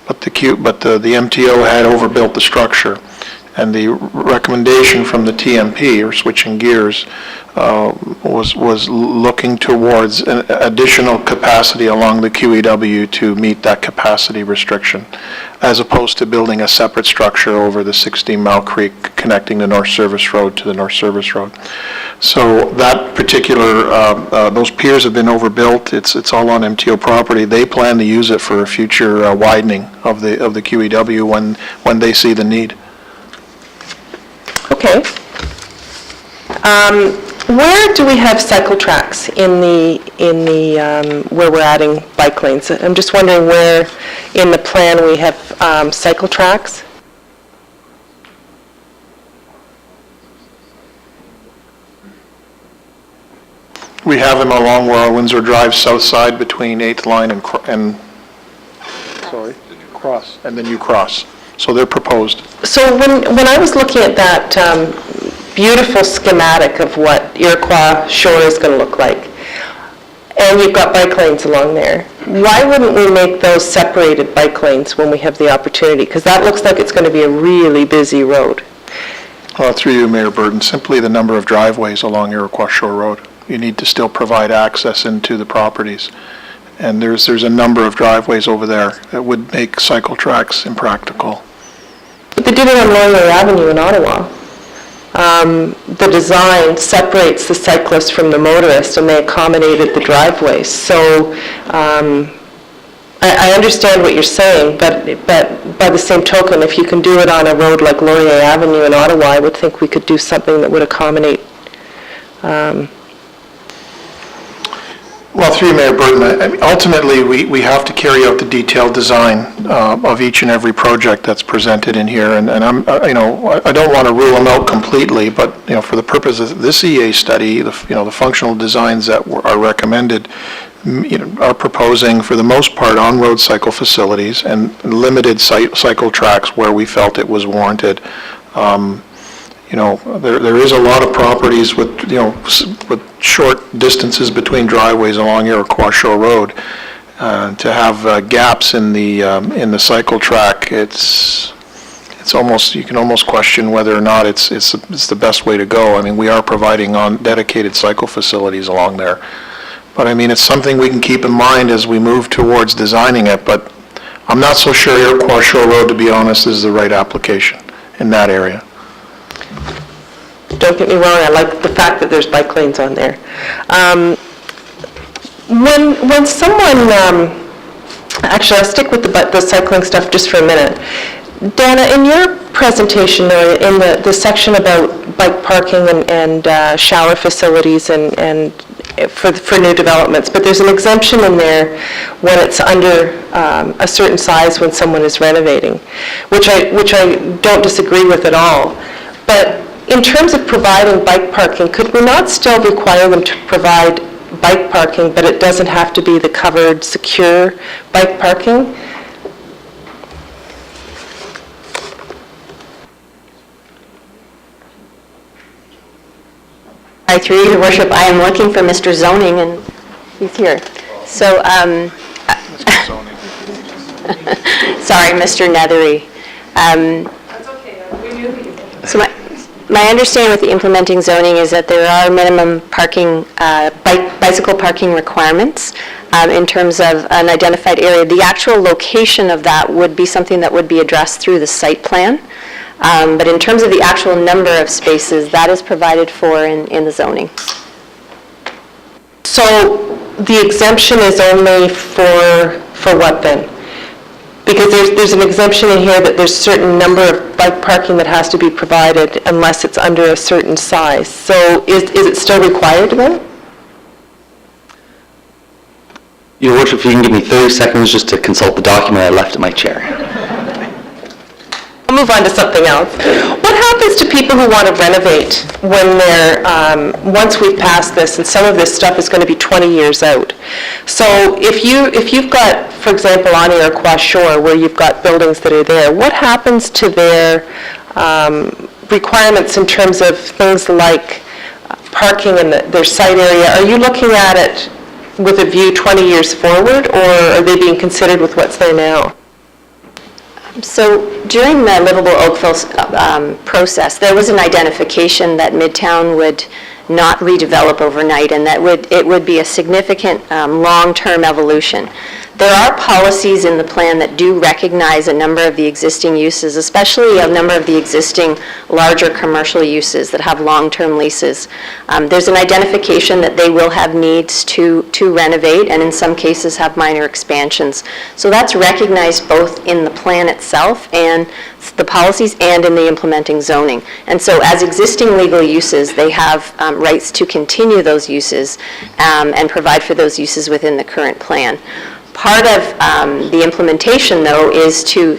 but the MTO had overbuilt the structure, and the recommendation from the TMP, or switching gears, was looking towards an additional capacity along the QEW to meet that capacity restriction, as opposed to building a separate structure over the 60 Mile Creek connecting the North Service Road to the North Service Road. So that particular, those piers have been overbuilt. It's all on MTO property. They plan to use it for a future widening of the QEW when they see the need. Okay. Where do we have cycle tracks in the where we're adding bike lanes? I'm just wondering where in the plan we have cycle tracks. We have them along Windsor Drive south side between 8th Line and Cross, and then you cross. So they're proposed. So when I was looking at that beautiful schematic of what Iroquois Shore is going to look like, and you've got bike lanes along there, why wouldn't we make those separated bike lanes when we have the opportunity? Because that looks like it's going to be a really busy road. Through you, Mayor Burton, simply the number of driveways along Iroquois Shore Road. You need to still provide access into the properties. And there's a number of driveways over there that would make cycle tracks impractical. But they did it on Laurier Avenue in Ottawa. The design separates the cyclist from the motorist, and they accommodated the driveways. So I understand what you're saying, but by the same token, if you can do it on a road like Laurier Avenue in Ottawa, I would think we could do something that would accommodate. Well, through you, Mayor Burton, I mean, ultimately, we have to carry out the detailed design of each and every project that's presented in here, and I'm, I don't want to rule them out completely, but, for the purpose of this EA study, the functional designs that are recommended, are proposing, for the most part, on-road cycle facilities and limited cycle tracks where we felt it was warranted. There is a lot of properties with, with short distances between driveways along Iroquois Shore Road. To have gaps in the cycle track, it's almost, you can almost question whether or not it's the best way to go. I mean, we are providing on dedicated cycle facilities along there. But I mean, it's something we can keep in mind as we move towards designing it, but I'm not so sure Iroquois Shore Road, to be honest, is the right application in that area. Don't get me wrong, I like the fact that there's bike lanes on there. When someone, actually, I'll stick with the cycling stuff just for a minute. Dana, in your presentation, in the section about bike parking and shower facilities and for new developments, but there's an exemption in there when it's under a certain size when someone is renovating, which I don't disagree with at all. But in terms of providing bike parking, could we not still require them to provide bike parking, but it doesn't have to be the covered, secure bike parking? Through your worship, I am looking for Mr. Zoning, and he's here. So, sorry, Mr. Nethery. That's okay, we knew you. So my understanding with the implementing zoning is that there are minimum parking, bicycle parking requirements in terms of an identified area. The actual location of that would be something that would be addressed through the site plan. But in terms of the actual number of spaces, that is provided for in the zoning. So the exemption is only for what then? Because there's an exemption in here that there's a certain number of bike parking that has to be provided unless it's under a certain size. So is it still required then? Your Worship, if you can give me 30 seconds just to consult the document I left at my chair. I'll move on to something else. What happens to people who want to renovate when they're, once we've passed this, and some of this stuff is going to be 20 years out? So if you've got, for example, on Iroquois Shore, where you've got buildings that are there, what happens to their requirements in terms of things like parking in their site area? Are you looking at it with a view 20 years forward, or are they being considered with what's there now? So during the Livable Oakville process, there was an identification that Midtown would not redevelop overnight, and that it would be a significant long-term evolution. There are policies in the plan that do recognize a number of the existing uses, especially a number of the existing larger commercial uses that have long-term leases. There's an identification that they will have needs to renovate, and in some cases have minor expansions. So that's recognized both in the plan itself and the policies and in the implementing zoning. And so as existing legal uses, they have rights to continue those uses and provide for those uses within the current plan. Part of the implementation, though, is to,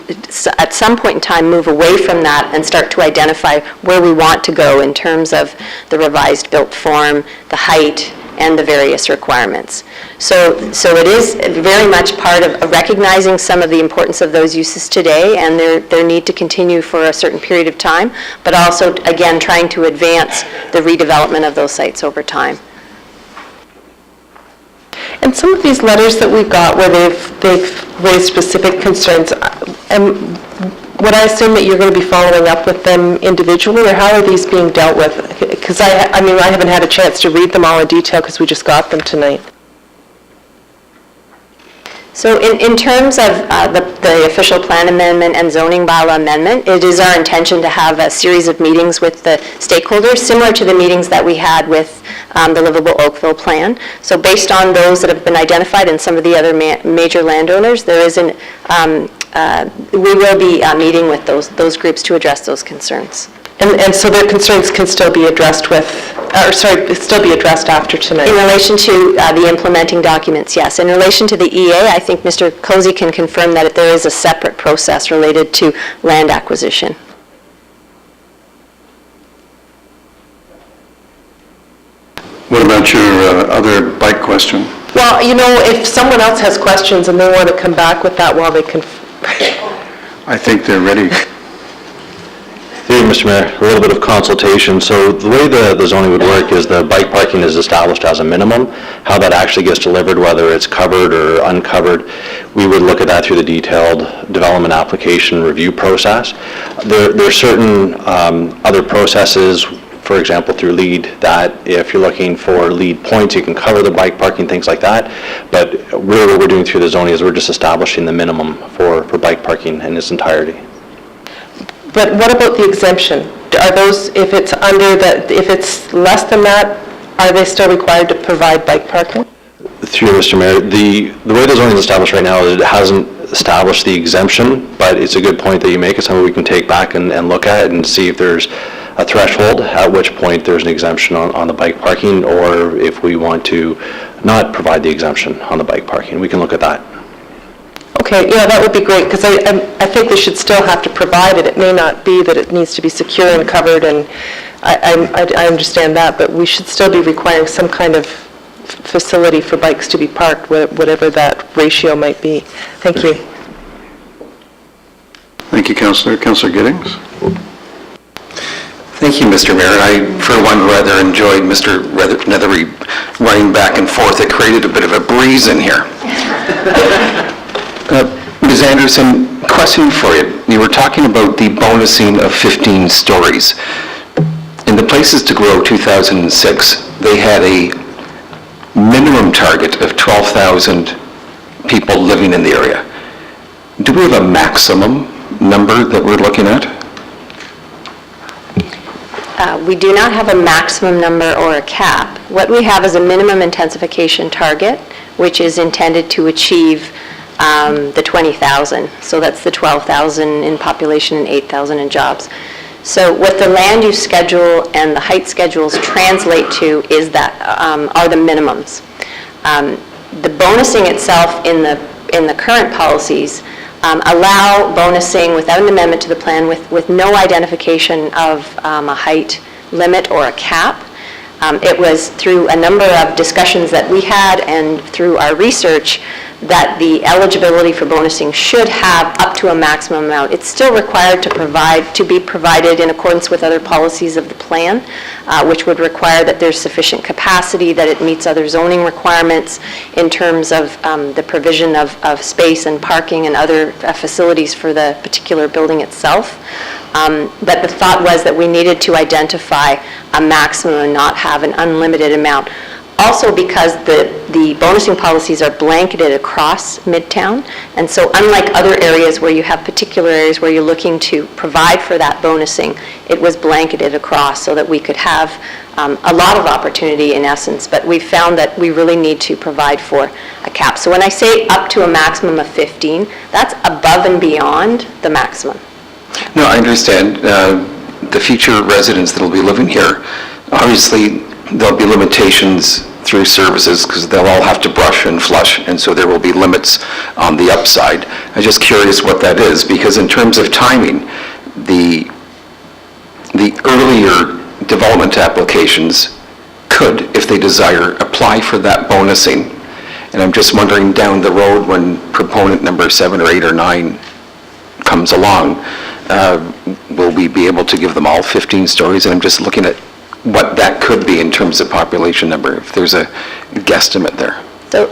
at some point in time, move away from that and start to identify where we want to go in terms of the revised built form, the height, and the various requirements. So it is very much part of recognizing some of the importance of those uses today and their need to continue for a certain period of time, but also, again, trying to advance the redevelopment of those sites over time. And some of these letters that we've got where they've raised specific concerns, would I assume that you're going to be following up with them individually, or how are these being dealt with? Because I haven't had a chance to read them all in detail because we just got them tonight. So in terms of the official plan amendment and zoning bylaw amendment, it is our intention to have a series of meetings with the stakeholders, similar to the meetings that we had with the Livable Oakville plan. So based on those that have been identified and some of the other major landowners, there is we will be meeting with those groups to address those concerns. And so their concerns can still be addressed still be addressed after tonight? In relation to the implementing documents, yes. In relation to the EA, I think Mr. Cozy can confirm that there is a separate process related to land acquisition. What about your other bike question? Well, if someone else has questions and they want to come back with that while they can... I think they're ready. Through you, Mr. Mayor, a little bit of consultation. So the way the zoning would work is the bike parking is established as a minimum. How that actually gets delivered, whether it's covered or uncovered, we would look at that through the detailed development application review process. There are certain other processes, for example, through LEED, that if you're looking for LEED points, you can cover the bike parking, things like that. But really what we're doing through the zoning is we're just establishing the minimum for bike parking in its entirety. But what about the exemption? Are those, if it's less than that, are they still required to provide bike parking? Through you, Mr. Mayor, the way the zoning is established right now, it hasn't established the exemption, but it's a good point that you make. It's something we can take back and look at and see if there's a threshold, at which point there's an exemption on the bike parking, or if we want to not provide the exemption on the bike parking. We can look at that. Okay, yeah, that would be great, because I think we should still have to provide it. It may not be that it needs to be secure and covered, and I understand that, but we should still be requiring some kind of facility for bikes to be parked, whatever that ratio might be. Thank you. Thank you, Councillor. Councillor Giddings? Thank you, Mr. Mayor. I, for one, rather enjoyed Mr. Nethery running back and forth. It created a bit of a breeze in here. Ms. Anderson, question for you. You were talking about the bonusing of 15 stories. In the Places to Grow 2006, they had a minimum target of 12,000 people living in the area. Do we have a maximum number that we're looking at? We do not have a maximum number or a cap. What we have is a minimum intensification target, which is intended to achieve the 20,000. So that's the 12,000 in population and 8,000 in jobs. So what the land use schedule and the height schedules translate to is that are the minimums. The bonusing itself in the current policies allow bonusing without an amendment to the plan with no identification of a height limit or a cap. It was through a number of discussions that we had and through our research that the eligibility for bonusing should have up to a maximum amount. It's still required to be provided in accordance with other policies of the plan, which would require that there's sufficient capacity, that it meets other zoning requirements in terms of the provision of space and parking and other facilities for the particular building itself. But the thought was that we needed to identify a maximum and not have an unlimited amount. Also because the bonusing policies are blanketed across Midtown, and so unlike other areas where you have particular areas where you're looking to provide for that bonusing, it was blanketed across so that we could have a lot of opportunity in essence, but we found that we really need to provide for a cap. So when I say up to a maximum of 15, that's above and beyond the maximum. No, I understand. The future residents that will be living here, obviously there'll be limitations through services because they'll all have to brush and flush, and so there will be limits on the upside. I'm just curious what that is, because in terms of timing, the earlier development applications could, if they desire, apply for that bonusing. And I'm just wondering down the road when proponent number 7 or 8 or 9 comes along, will we be able to give them all 15 stories? And I'm just looking at what that could be in terms of population number, if there's a guesstimate there.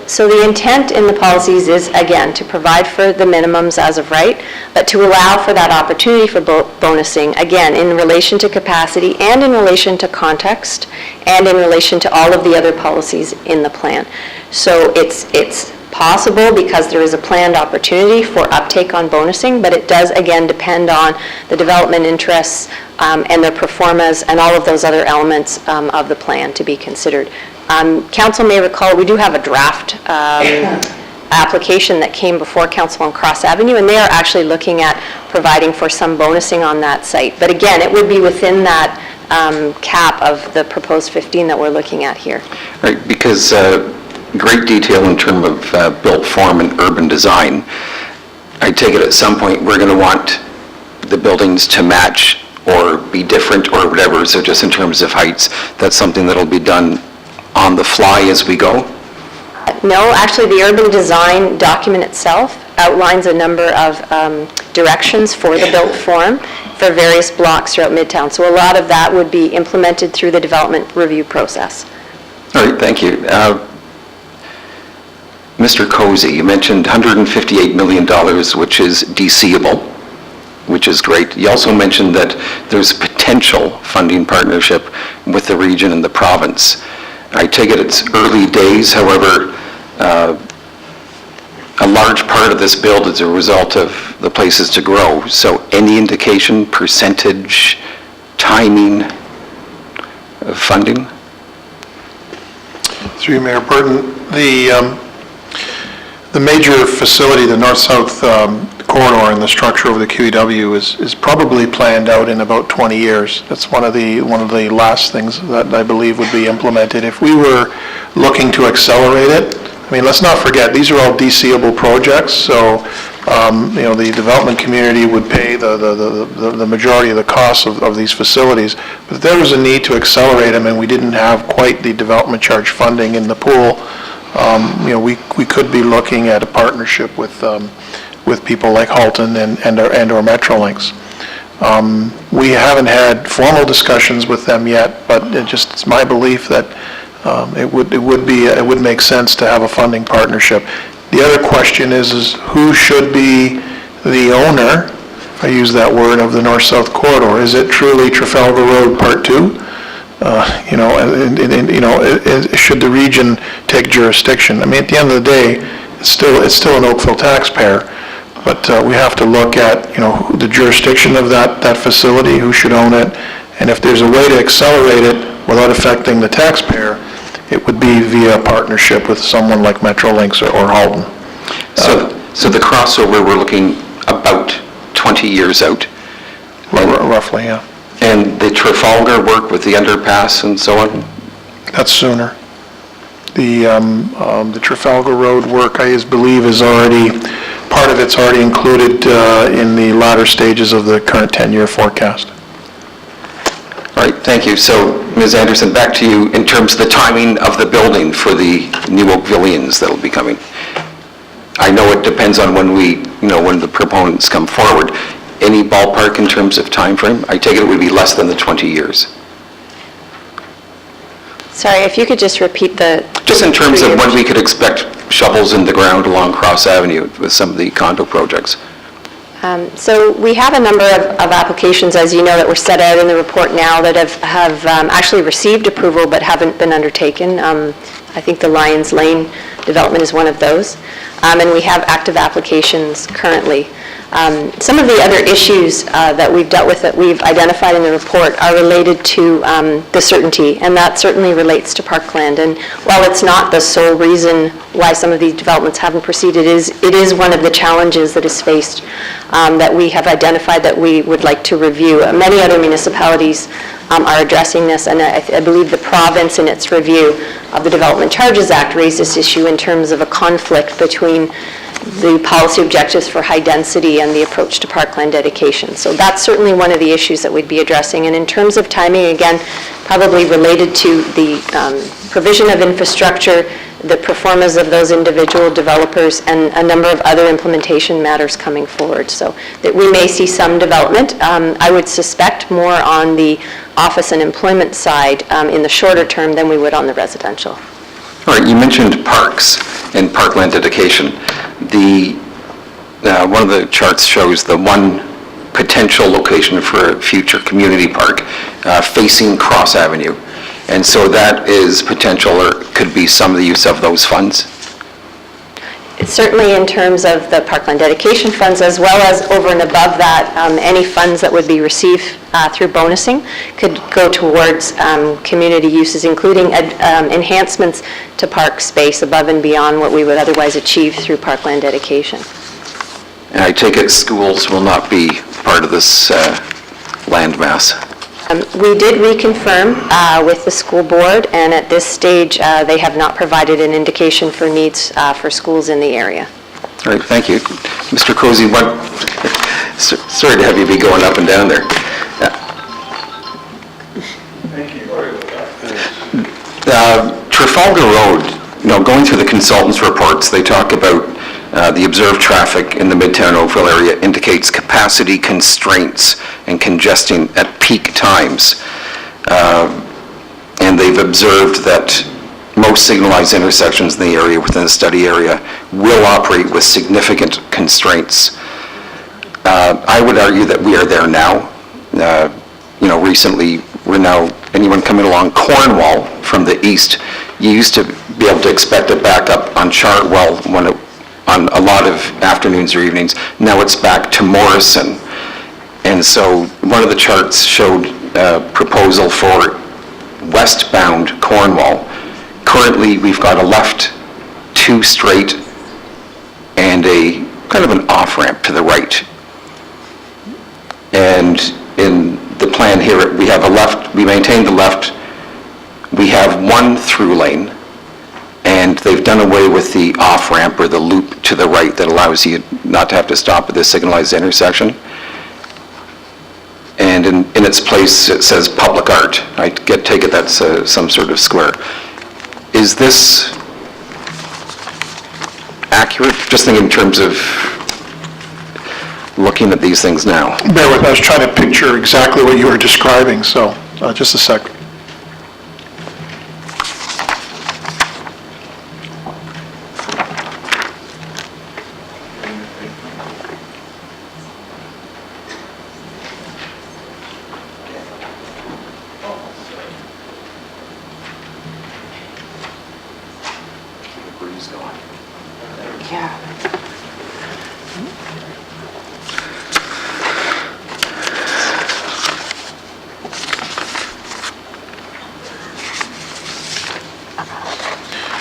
So the intent in the policies is, again, to provide for the minimums as of right, but to allow for that opportunity for bonusing, again, in relation to capacity and in relation to context and in relation to all of the other policies in the plan. So it's possible because there is a planned opportunity for uptake on bonusing, but it does, again, depend on the development interests and their performance and all of those other elements of the plan to be considered. Council may recall we do have a draft application that came before council on Cross Avenue, and they are actually looking at providing for some bonusing on that site. But again, it would be within that cap of the proposed 15 that we're looking at here. Right, because great detail in terms of built form and urban design. I take it at some point, we're going to want the buildings to match or be different or whatever, so just in terms of heights, that's something that'll be done on the fly as we go? No, actually, the urban design document itself outlines a number of directions for the built form for various blocks throughout Midtown. So a lot of that would be implemented through the development review process. All right, thank you. Mr. Cozy, you mentioned $158 million, which is DCable, which is great. You also mentioned that there's potential funding partnership with the region and the province. I take it it's early days, however, a large part of this build is a result of the places to grow. So any indication, percentage, timing of funding? Through you, Mayor Burton, the major facility, the north-south corridor in the structure over the QEW is probably planned out in about 20 years. That's one of the last things that I believe would be implemented. If we were looking to accelerate it, I mean, let's not forget, these are all DCable projects, so, the development community would pay the majority of the costs of these facilities. But if there was a need to accelerate them and we didn't have quite the development charge funding in the pool, we could be looking at a partnership with people like Halton and or Metrolinx. We haven't had formal discussions with them yet, but it's my belief that it would make sense to have a funding partnership. The other question is who should be the owner, if I use that word, of the north-south corridor? Is it truly Trafalgar Road Part 2? Should the region take jurisdiction? I mean, at the end of the day, it's still an Oakville taxpayer, but we have to look at, the jurisdiction of that facility, who should own it, and if there's a way to accelerate it without affecting the taxpayer, it would be via a partnership with someone like Metrolinx or Halton. So the crossover, we're looking about 20 years out. Roughly, yeah. And the Trafalgar work with the underpass and so on? That's sooner. The Trafalgar Road work, I believe, is already, part of it's already included in the latter stages of the current 10-year forecast. All right, thank you. So, Ms. Anderson, back to you in terms of the timing of the building for the new Oakvillians that will be coming. I know it depends on when when the proponents come forward. Any ballpark in terms of time frame? I take it would be less than the 20 years. Sorry, if you could just repeat the... Just in terms of when we could expect shovels in the ground along Cross Avenue with some of the condo projects. So we have a number of applications, as you know, that were set out in the report now that have actually received approval but haven't been undertaken. I think the Lions Lane development is one of those. And we have active applications currently. Some of the other issues that we've dealt with that we've identified in the report are related to the certainty, and that certainly relates to parkland. And while it's not the sole reason why some of these developments haven't proceeded, it is one of the challenges that is faced that we have identified that we would like to review. Many other municipalities are addressing this, and I believe the province in its review of the Development Charges Act raised this issue in terms of a conflict between the policy objectives for high density and the approach to parkland dedication. So that's certainly one of the issues that we'd be addressing. And in terms of timing, again, probably related to the provision of infrastructure, the performance of those individual developers, and a number of other implementation matters coming forward. So that we may see some development. I would suspect more on the office and employment side in the shorter term than we would on the residential. All right, you mentioned parks and parkland dedication. One of the charts shows the one potential location for a future community park facing Cross Avenue. And so that is potential, or could be some of the use of those funds? Certainly in terms of the parkland dedication funds, as well as over and above that, any funds that would be received through bonusing could go towards community uses, including enhancements to park space above and beyond what we would otherwise achieve through parkland dedication. And I take it schools will not be part of this landmass? We did reconfirm with the school board, and at this stage, they have not provided an indication for needs for schools in the area. All right, thank you. Mr. Cozy, sorry to have you be going up and down there. Trafalgar Road, going through the consultants' reports, they talk about the observed traffic in the Midtown Oakville area indicates capacity constraints and congestion at peak times. And they've observed that most signalized intersections in the area within the study area will operate with significant constraints. I would argue that we are there now. Recently, anyone coming along Cornwall from the east, you used to be able to expect a backup on Chartwell on a lot of afternoons or evenings. Now it's back to Morrison. And so one of the charts showed a proposal for westbound Cornwall. Currently, we've got a left, 2 straight, and a kind of an off-ramp to the right. And in the plan here, we have a left, we maintain the left, we have 1 through lane, and they've done away with the off-ramp or the loop to the right that allows you not to have to stop at the signalized intersection. And in its place, it says public art. I take it that's some sort of square. Is this accurate? Just thinking in terms of looking at these things now. Bear with me, I was trying to picture exactly what you were describing, so just a sec. Yeah.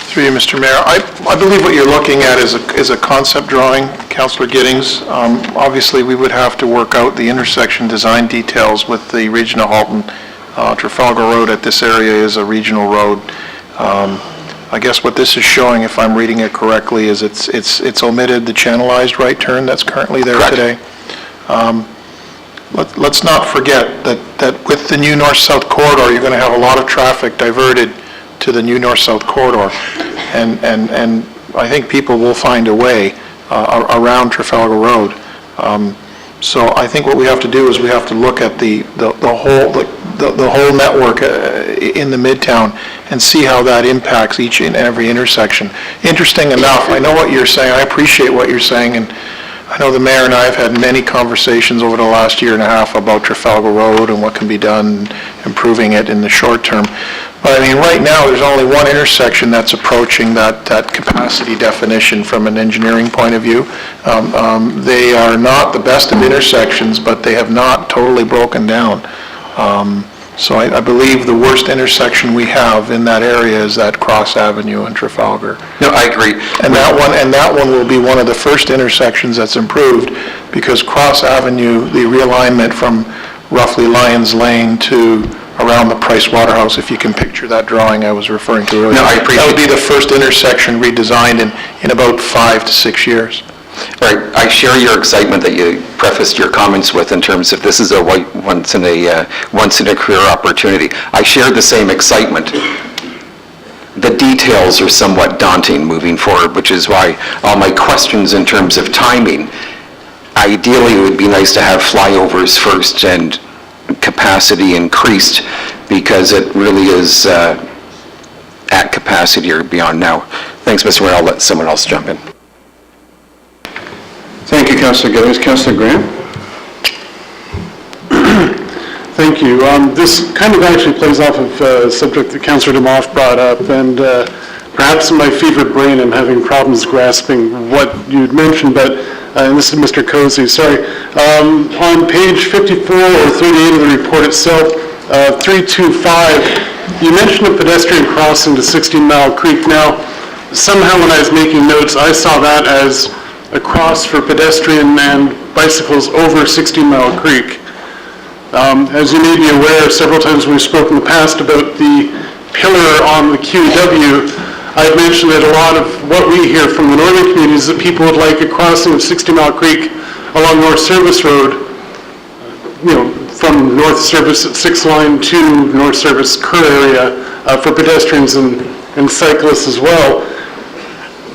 Through you, Mr. Mayor, I believe what you're looking at is a concept drawing, Councillor Giddings. Obviously, we would have to work out the intersection design details with the Region of Halton. Trafalgar Road at this area is a regional road. I guess what this is showing, if I'm reading it correctly, is it's omitted the channelized right turn that's currently there Correct. today. Let's not forget that with the new north-south corridor, you're going to have a lot of traffic diverted to the new north-south corridor, and I think people will find a way around Trafalgar Road. So I think what we have to do is we have to look at the whole network in the Midtown and see how that impacts each and every intersection. Interesting enough, I know what you're saying, I appreciate what you're saying, and I know the mayor and I have had many conversations over the last year and a half about Trafalgar Road and what can be done improving it in the short term. But I mean, right now, there's only one intersection that's approaching that capacity definition from an engineering point of view. They are not the best of intersections, but they have not totally broken down. So I believe the worst intersection we have in that area is that Cross Avenue in Trafalgar. No, I agree. And that one will be one of the first intersections that's improved, because Cross Avenue, the realignment from roughly Lyons Lane to around the Price Waterhouse, if you can picture that drawing I was referring to earlier. No, I appreciate that would be the first intersection redesigned in about 5 to 6 years. All right, I share your excitement that you prefaced your comments with in terms of this is a once in a career opportunity. I share the same excitement. The details are somewhat daunting moving forward, which is why all my questions in terms of timing, ideally it would be nice to have flyovers first and capacity increased, because it really is at capacity or beyond now. Thanks, Mr. Mayor. I'll let someone else jump in. Thank you, Councillor Giddings. Councillor Graham? Thank you. This kind of actually plays off of a subject that Councillor DeMoff brought up, and perhaps in my fevered brain, I'm having problems grasping what you'd mentioned, but, and this is Mr. Cozy, sorry. On page 54 or 38 of the report itself, 325, you mentioned a pedestrian crossing to 16 Mile Creek. Now, somehow when I was making notes, I saw that as a cross for pedestrian and bicycles over 16 Mile Creek. As you may be aware, several times we've spoken in the past about the pillar on the QEW, I've mentioned that a lot of what we hear from the northern communities is that people would like a crossing of 60 Mile Creek along North Service Road, from North Service at 6th Line to North Service Kerr area for pedestrians and cyclists as well.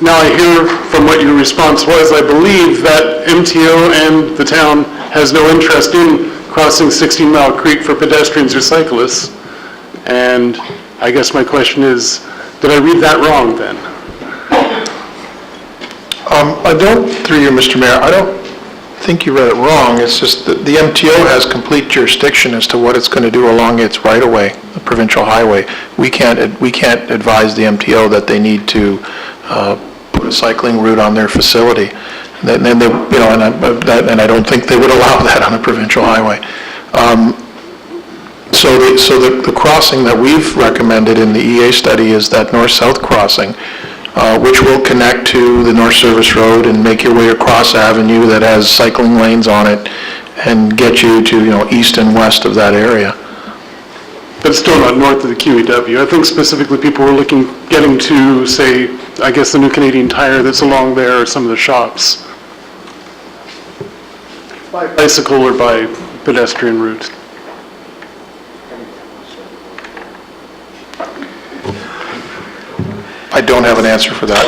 Now I hear from what your response was, I believe that MTO and the town has no interest in crossing 16 Mile Creek for pedestrians or cyclists. And I guess my question is, did I read that wrong then? Through you, Mr. Mayor, I don't think you read it wrong. It's just that the MTO has complete jurisdiction as to what it's going to do along its right-of-way, the provincial highway. We can't advise the MTO that they need to put a cycling route on their facility. And I don't think they would allow that on a provincial highway. So the crossing that we've recommended in the EA study is that north-south crossing, which will connect to the North Service Road and make your way across Avenue that has cycling lanes on it and get you to, east and west of that area. But it's still not north of the QEW. I think specifically people were getting to, say, I guess the new Canadian Tire that's along there or some of the shops. By bicycle or by pedestrian route. I don't have an answer for that.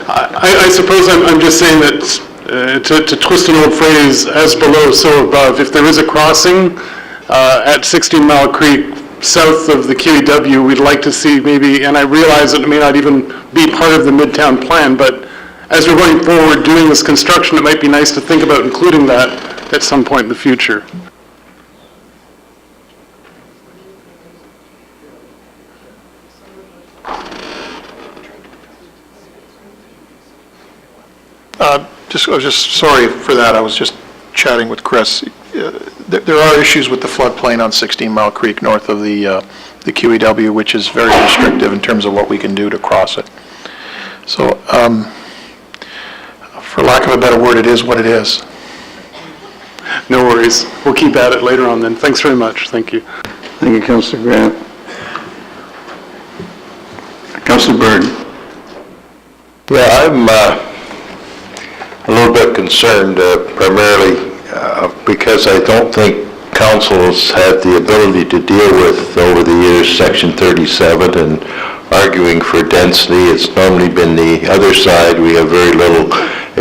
I suppose I'm just saying that, to twist an old phrase, as below, so above. If there is a crossing at 16 Mile Creek, south of the QEW, we'd like to see maybe, and I realize that it may not even be part of the Midtown plan, but as we're going forward doing this construction, it might be nice to think about including that at some point in the future. I was just sorry for that. I was just chatting with Chris. There are issues with the floodplain on 16 Mile Creek north of the QEW, which is very restrictive in terms of what we can do to cross it. So, for lack of a better word, it is what it is. No worries. We'll keep at it later on then. Thanks very much. Thank you. Thank you, Councillor Grant. Councillor Byrd. Yeah, I'm a little bit concerned primarily because I don't think council has had the ability to deal with, over the years, Section 37 and arguing for density. It's normally been the other side. We have very little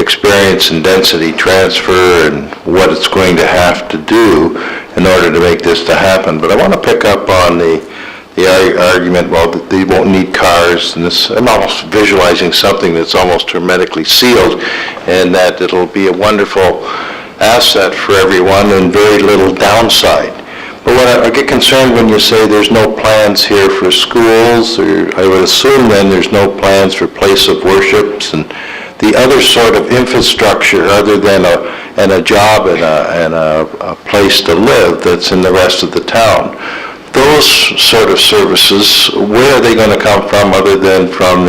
experience in density transfer and what it's going to have to do in order to make this to happen. But I want to pick up on the argument, well, that they won't need cars, and this, I'm almost visualizing something that's almost hermetically sealed, and that it'll be a wonderful asset for everyone and very little downside. But when I get concerned when you say there's no plans here for schools, or I would assume then there's no plans for place of worships and the other sort of infrastructure other than a job and a place to live that's in the rest of the town. Those sort of services, where are they going to come from other than from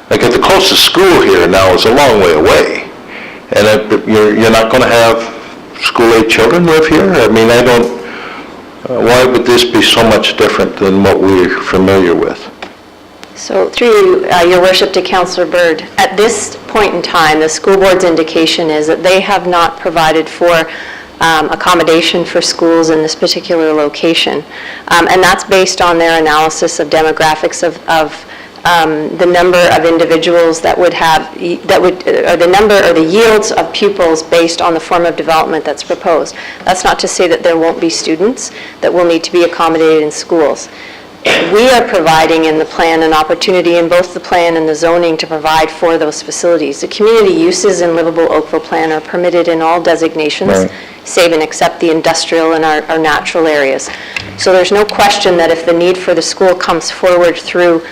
like at the closest school here now is a long way away. And you're not going to have school-age children live here? I mean, why would this be so much different than what we're familiar with? So through your worship to Councillor Byrd, at this point in time, the school board's indication is that they have not provided for accommodation for schools in this particular location. And that's based on their analysis of demographics of the number of individuals that would have, or the number or the yields of pupils based on the form of development that's proposed. That's not to say that there won't be students that will need to be accommodated in schools. We are providing in the plan an opportunity in both the plan and the zoning to provide for those facilities. The community uses in Livable Oakville plan are permitted in all designations. Right. save and accept the industrial and our natural areas. So there's no question that if the need for the school comes forward through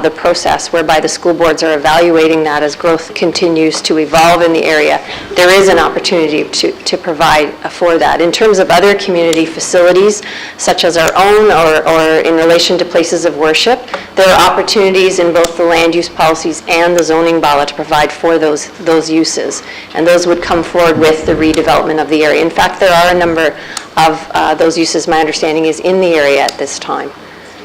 the process whereby the school boards are evaluating that as growth continues to evolve in the area, there is an opportunity to provide for that. In terms of other community facilities, such as our own or in relation to places of worship, there are opportunities in both the land use policies and the zoning bylaw to provide for those uses. And those would come forward with the redevelopment of the area. In fact, there are a number of those uses, my understanding, is in the area at this time.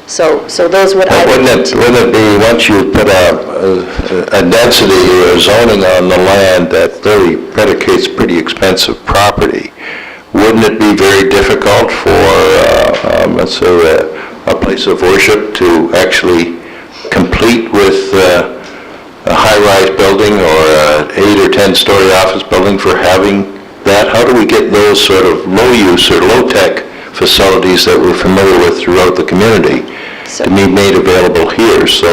So those would... Wouldn't it be, once you put a density or zoning on the land that really predicates pretty expensive property, wouldn't it be very difficult for, let's say, a place of worship to actually complete with a high-rise building or an 8 or 10-story office building for having that? How do we get those sort of low-use or low-tech facilities that we're familiar with throughout the community to be made available here, so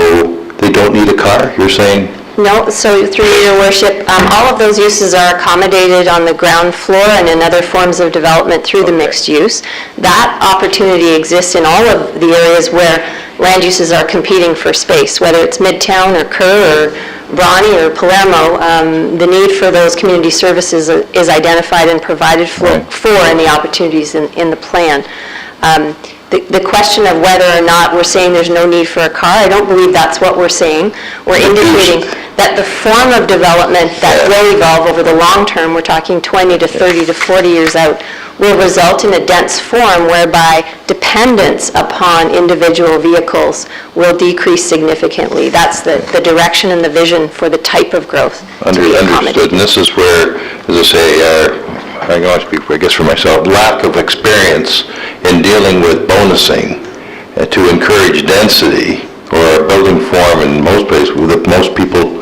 they don't need a car, you're saying? No, so through your worship, all of those uses are accommodated on the ground floor and in other forms of development through the mixed use. That opportunity exists in all of the areas where land uses are competing for space, whether it's Midtown or Kerr or Bronte or Palermo. The need for those community services is identified and provided for and the opportunities in the plan. The question of whether or not we're saying there's no need for a car, I don't believe that's what we're saying. We're indicating that the form of development that will evolve over the long term, we're talking 20 to 30 to 40 years out, will result in a dense form whereby dependence upon individual vehicles will decrease significantly. That's the direction and the vision for the type of growth to be accommodated. Understood, and this is where, as I say, I can only speak, I guess, for myself, lack of experience in dealing with bonusing to encourage density or a building form in most places that most people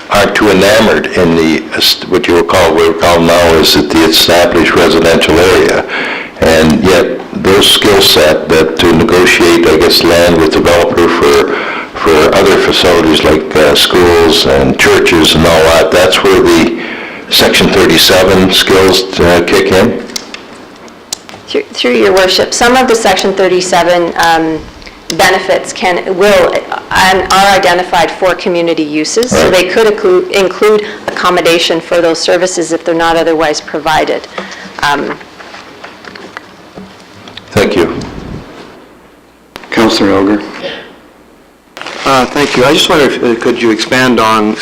aren't too enamored in the, what we would call now is the established residential area. And yet those skill set that to negotiate, I guess, land with developer for other facilities like schools and churches and all that, that's where the Section 37 skills kick in? Through your worship, some of the Section 37 benefits will and are identified for community uses, so they could include accommodation for those services if they're not otherwise provided. Thank you. Councillor Elgar. Thank you. I just wonder if, could you expand on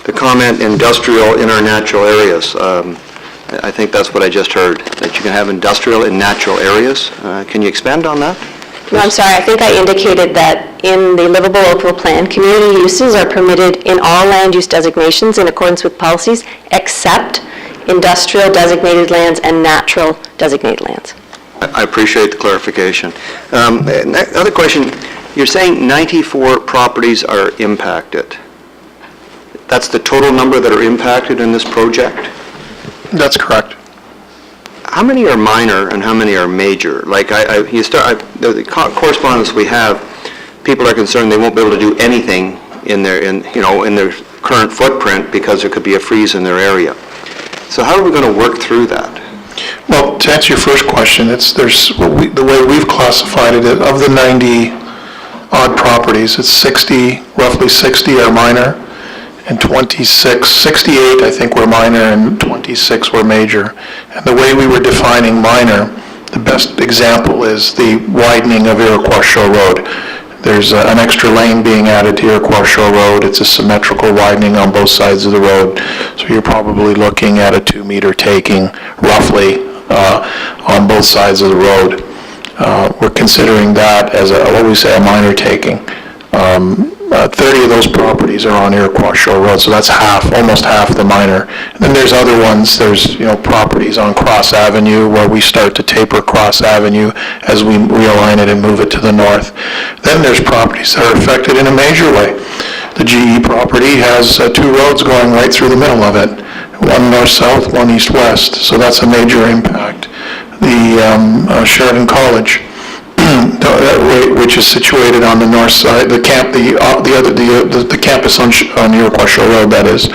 the comment industrial in our natural areas? I think that's what I just heard, that you can have industrial in natural areas. Can you expand on that? No, I'm sorry. I think I indicated that in the Livable Oakville Plan, community uses are permitted in all land use designations in accordance with policies, except industrial designated lands and natural designated lands. I appreciate the clarification. Another question, you're saying 94 properties are impacted. That's the total number that are impacted in this project? That's correct. How many are minor and how many are major? Like the correspondence we have, people are concerned they won't be able to do anything in their current footprint because there could be a freeze in their area. So how are we going to work through that? Well, to answer your first question, the way we've classified it, of the 90-odd properties, it's roughly 60 are minor, and 68 I think were minor, and 26 were major. And the way we were defining minor, the best example is the widening of Iroquois Shore Road. There's an extra lane being added to Iroquois Shore Road. It's a symmetrical widening on both sides of the road. So you're probably looking at a 2-meter taking, roughly, on both sides of the road. We're considering that as a minor taking. 30 of those properties are on Iroquois Shore Road, so that's almost half the minor. And then there's other ones, there's properties on Cross Avenue where we start to taper Cross Avenue as we realign it and move it to the north. Then there's properties that are affected in a major way. The GE property has 2 roads going right through the middle of it, one north-south, one east-west, so that's a major impact. The Sheridan College, which is situated on the north side, the campus on Iroquois Shore Road, that is,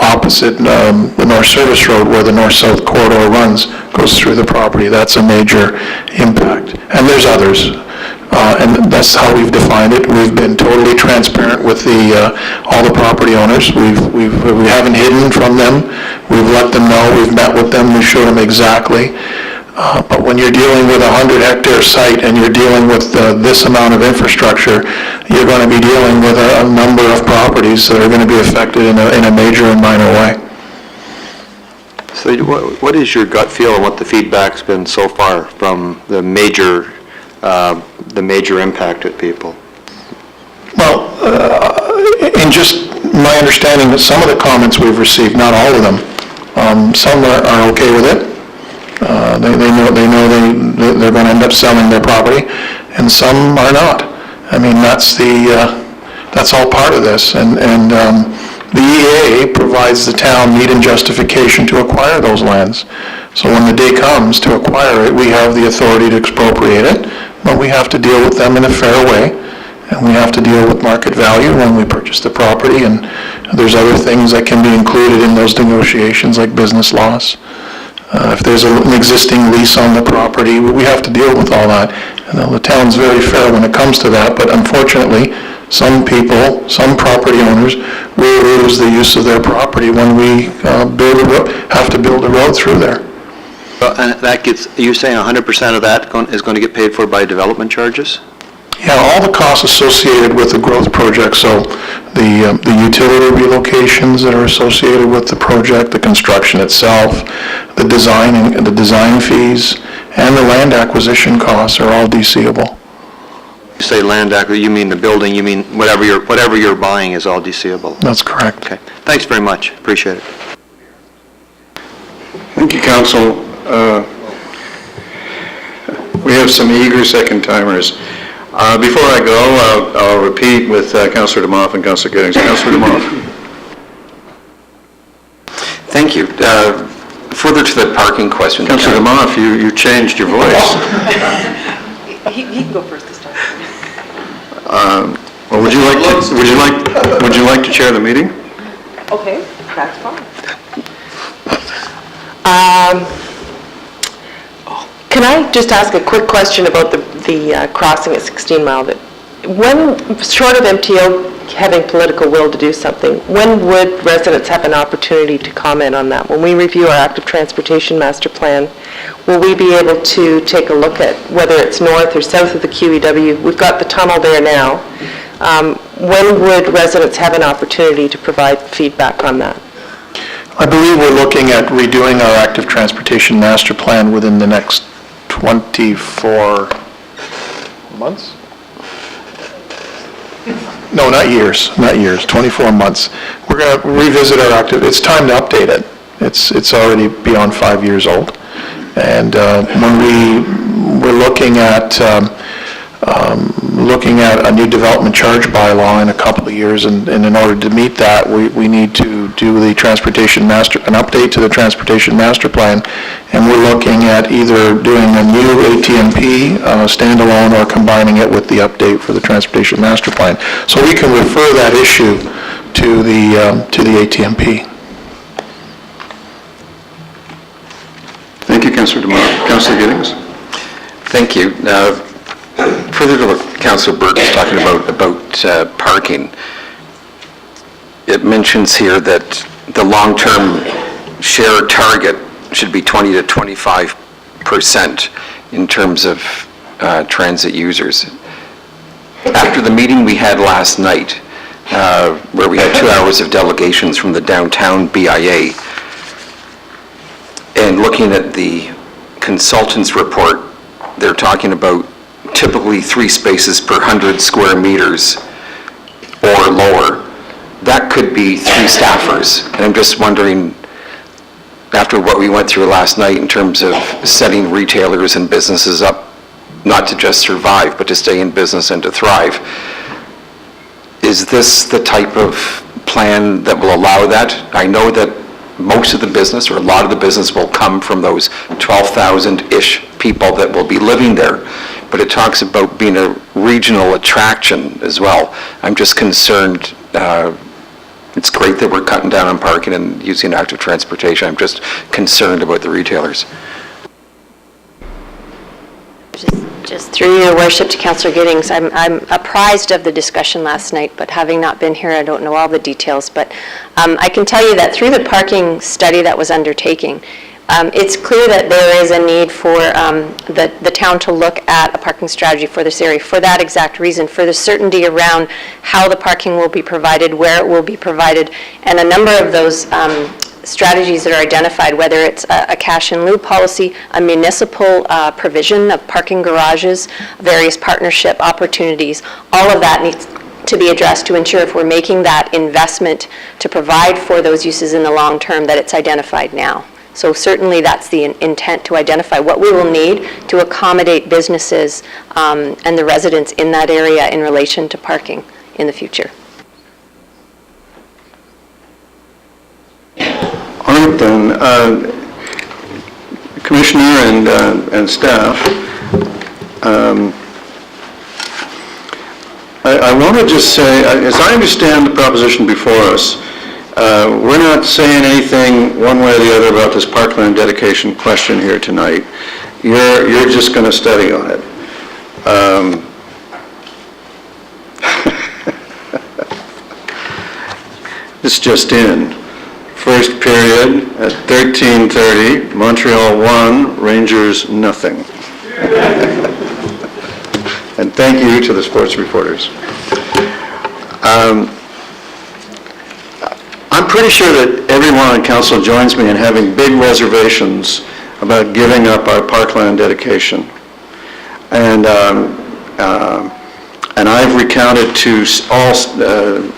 opposite the North Service Road where the north-south corridor runs, goes through the property. That's a major impact. And there's others. And that's how we've defined it. We've been totally transparent with all the property owners. We haven't hidden from them. We've let them know. We've met with them. We showed them exactly. But when you're dealing with a 100-hectare site and you're dealing with this amount of infrastructure, you're going to be dealing with a number of properties that are going to be affected in a major and minor way. So what is your gut feel on what the feedback's been so far from the major impacted people? Well, in just my understanding that some of the comments we've received, not all of them, some are okay with it. They know they're going to end up selling their property, and some are not. I mean, that's all part of this, and the EA provides the town need and justification to acquire those lands. So when the day comes to acquire it, we have the authority to expropriate it, but we have to deal with them in a fair way, and we have to deal with market value when we purchase the property, and there's other things that can be included in those negotiations, like business loss. If there's an existing lease on the property, we have to deal with all that. And the town's very fair when it comes to that, but unfortunately, some people, some property owners, will lose the use of their property when we have to build a road through there. And that gets, you're saying 100% of that is going to get paid for by development charges? Yeah, all the costs associated with the growth project, so the utility relocations that are associated with the project, the construction itself, the design fees, and the land acquisition costs are all DCable. You say land acquisition, you mean the building, you mean whatever you're buying is all DCable? That's correct. Okay, thanks very much, appreciate it. Thank you, Council. We have some eager second-timers. Before I go, I'll repeat with Councillor DeMoff and Councillor Giddings. Councillor DeMoff. Thank you. Further to the parking question. Councillor DeMoff, you changed your voice. He can go first this time. Well, would you like to chair the meeting? Okay, that's fine. Can I just ask a quick question about the crossing at 16 Mile? When, short of MTO having political will to do something, when would residents have an opportunity to comment on that? When we review our active transportation master plan, will we be able to take a look at whether it's north or south of the QEW? We've got the tunnel there now. When would residents have an opportunity to provide feedback on that? I believe we're looking at redoing our active transportation master plan within the next 24 months? No, not years, 24 months. We're going to revisit our active, it's time to update it. It's already beyond 5 years old. And when we're looking at a new development charge bylaw in a couple of years, and in order to meet that, we need to do an update to the transportation master plan, and we're looking at either doing a new ATMP standalone or combining it with the update for the transportation master plan. So we can refer that issue to the ATMP. Thank you, Councillor DeMoff. Councillor Giddings. Thank you. Further to what Councillor Burke was talking about parking, it mentions here that the long-term share target should be 20 to 25% in terms of transit users. After the meeting we had last night, where we had 2 hours of delegations from the downtown BIA, and looking at the consultant's report, they're talking about typically 3 spaces per 100 square meters or lower. That could be 3 staffers. And I'm just wondering, after what we went through last night in terms of setting retailers and businesses up, not to just survive, but to stay in business and to thrive, is this the type of plan that will allow that? I know that most of the business, or a lot of the business, will come from those 12,000-ish people that will be living there. But it talks about being a regional attraction as well. I'm just concerned It's great that we're cutting down on parking and using active transportation. I'm just concerned about the retailers. Just through your worship to Councillor Giddings, I'm apprised of the discussion last night, but having not been here, I don't know all the details. But I can tell you that through the parking study that was undertaking, it's clear that there is a need for the town to look at a parking strategy for this area for that exact reason, for the certainty around how the parking will be provided, where it will be provided, and a number of those strategies that are identified, whether it's a cash in lieu policy, a municipal provision of parking garages, various partnership opportunities, all of that needs to be addressed to ensure if we're making that investment to provide for those uses in the long term, that it's identified now. So certainly that's the intent, to identify what we will need to accommodate businesses and the residents in that area in relation to parking in the future. All right, then, Commissioner and staff, I want to just say, as I understand the proposition before us, we're not saying anything one way or the other about this parkland dedication question here tonight. You're just going to study on it. This just in. First period at 13:30, Montreal 1, Rangers nothing. And thank you to the sports reporters. I'm pretty sure that everyone on council joins me in having big reservations about giving up our parkland dedication. And I've recounted to all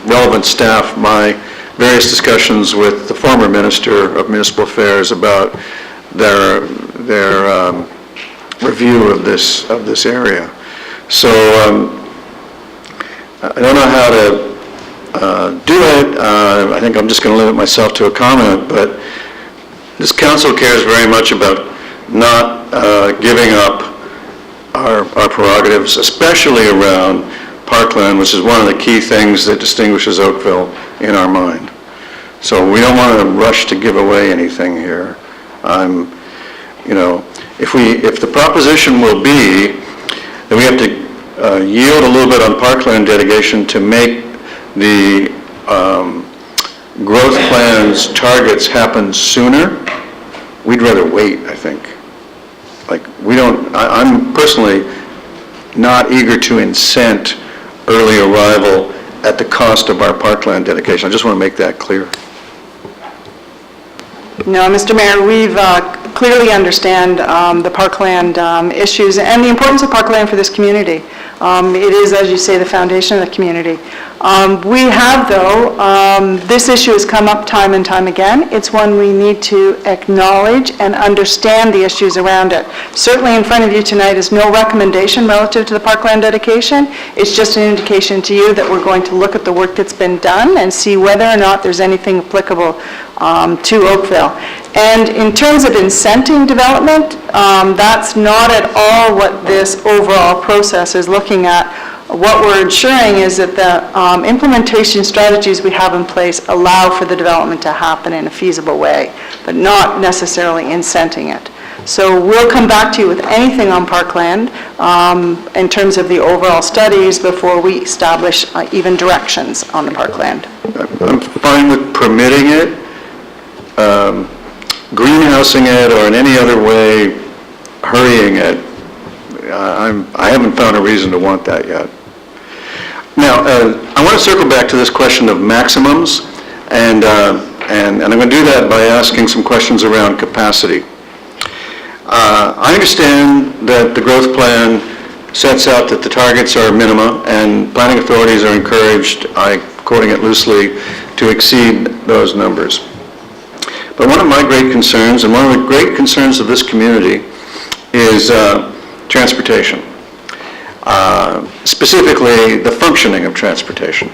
relevant staff my various discussions with the former Minister of Municipal Affairs about their review of this area. So I don't know how to do it. I think I'm just going to limit myself to a comment, but this council cares very much about not giving up our prerogatives, especially around parkland, which is one of the key things that distinguishes Oakville in our mind. So we don't want to rush to give away anything here. If the proposition will be that we have to yield a little bit on parkland dedication to make the growth plan's targets happen sooner, we'd rather wait, I think. I'm personally not eager to incent early arrival at the cost of our parkland dedication. I just want to make that clear. No, Mr. Mayor, we've clearly understand the parkland issues and the importance of parkland for this community. It is, as you say, the foundation of the community. We have, though, this issue has come up time and time again. It's one we need to acknowledge and understand the issues around it. Certainly in front of you tonight is no recommendation relative to the parkland dedication. It's just an indication to you that we're going to look at the work that's been done and see whether or not there's anything applicable to Oakville. And in terms of incenting development, that's not at all what this overall process is looking at. What we're ensuring is that the implementation strategies we have in place allow for the development to happen in a feasible way, but not necessarily incenting it. So we'll come back to you with anything on parkland in terms of the overall studies before we establish even directions on the parkland. I'm fine with permitting it, greenhousing it, or in any other way hurrying it. I haven't found a reason to want that yet. Now, I want to circle back to this question of maximums, and I'm going to do that by asking some questions around capacity. I understand that the growth plan sets out that the targets are minima, and planning authorities are encouraged, quoting it loosely, to exceed those numbers. But one of my great concerns, and one of the great concerns of this community, is transportation. Specifically, the functioning of transportation.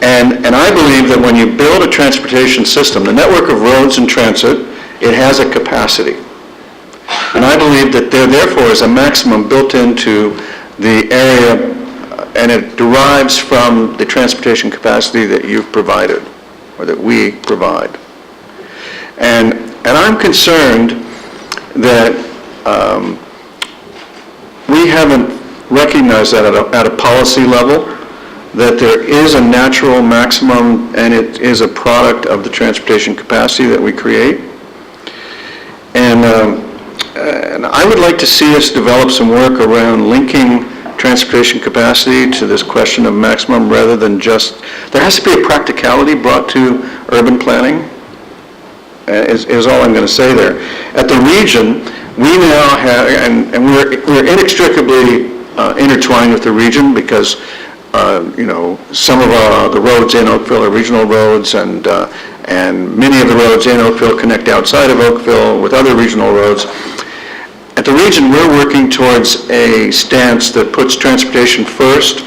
And I believe that when you build a transportation system, the network of roads and transit, it has a capacity. And I believe that there therefore is a maximum built into the area, and it derives from the transportation capacity that you've provided. or that we provide. And I'm concerned that we haven't recognized that at a policy level, that there is a natural maximum and it is a product of the transportation capacity that we create. And I would like to see us develop some work around linking transportation capacity to this question of maximum rather than just, there has to be a practicality brought to urban planning, is all I'm going to say there. At the region, we now have, and we're inextricably intertwined with the region because, some of the roads in Oakville are regional roads, and many of the roads in Oakville connect outside of Oakville with other regional roads. At the region, we're working towards a stance that puts transportation first,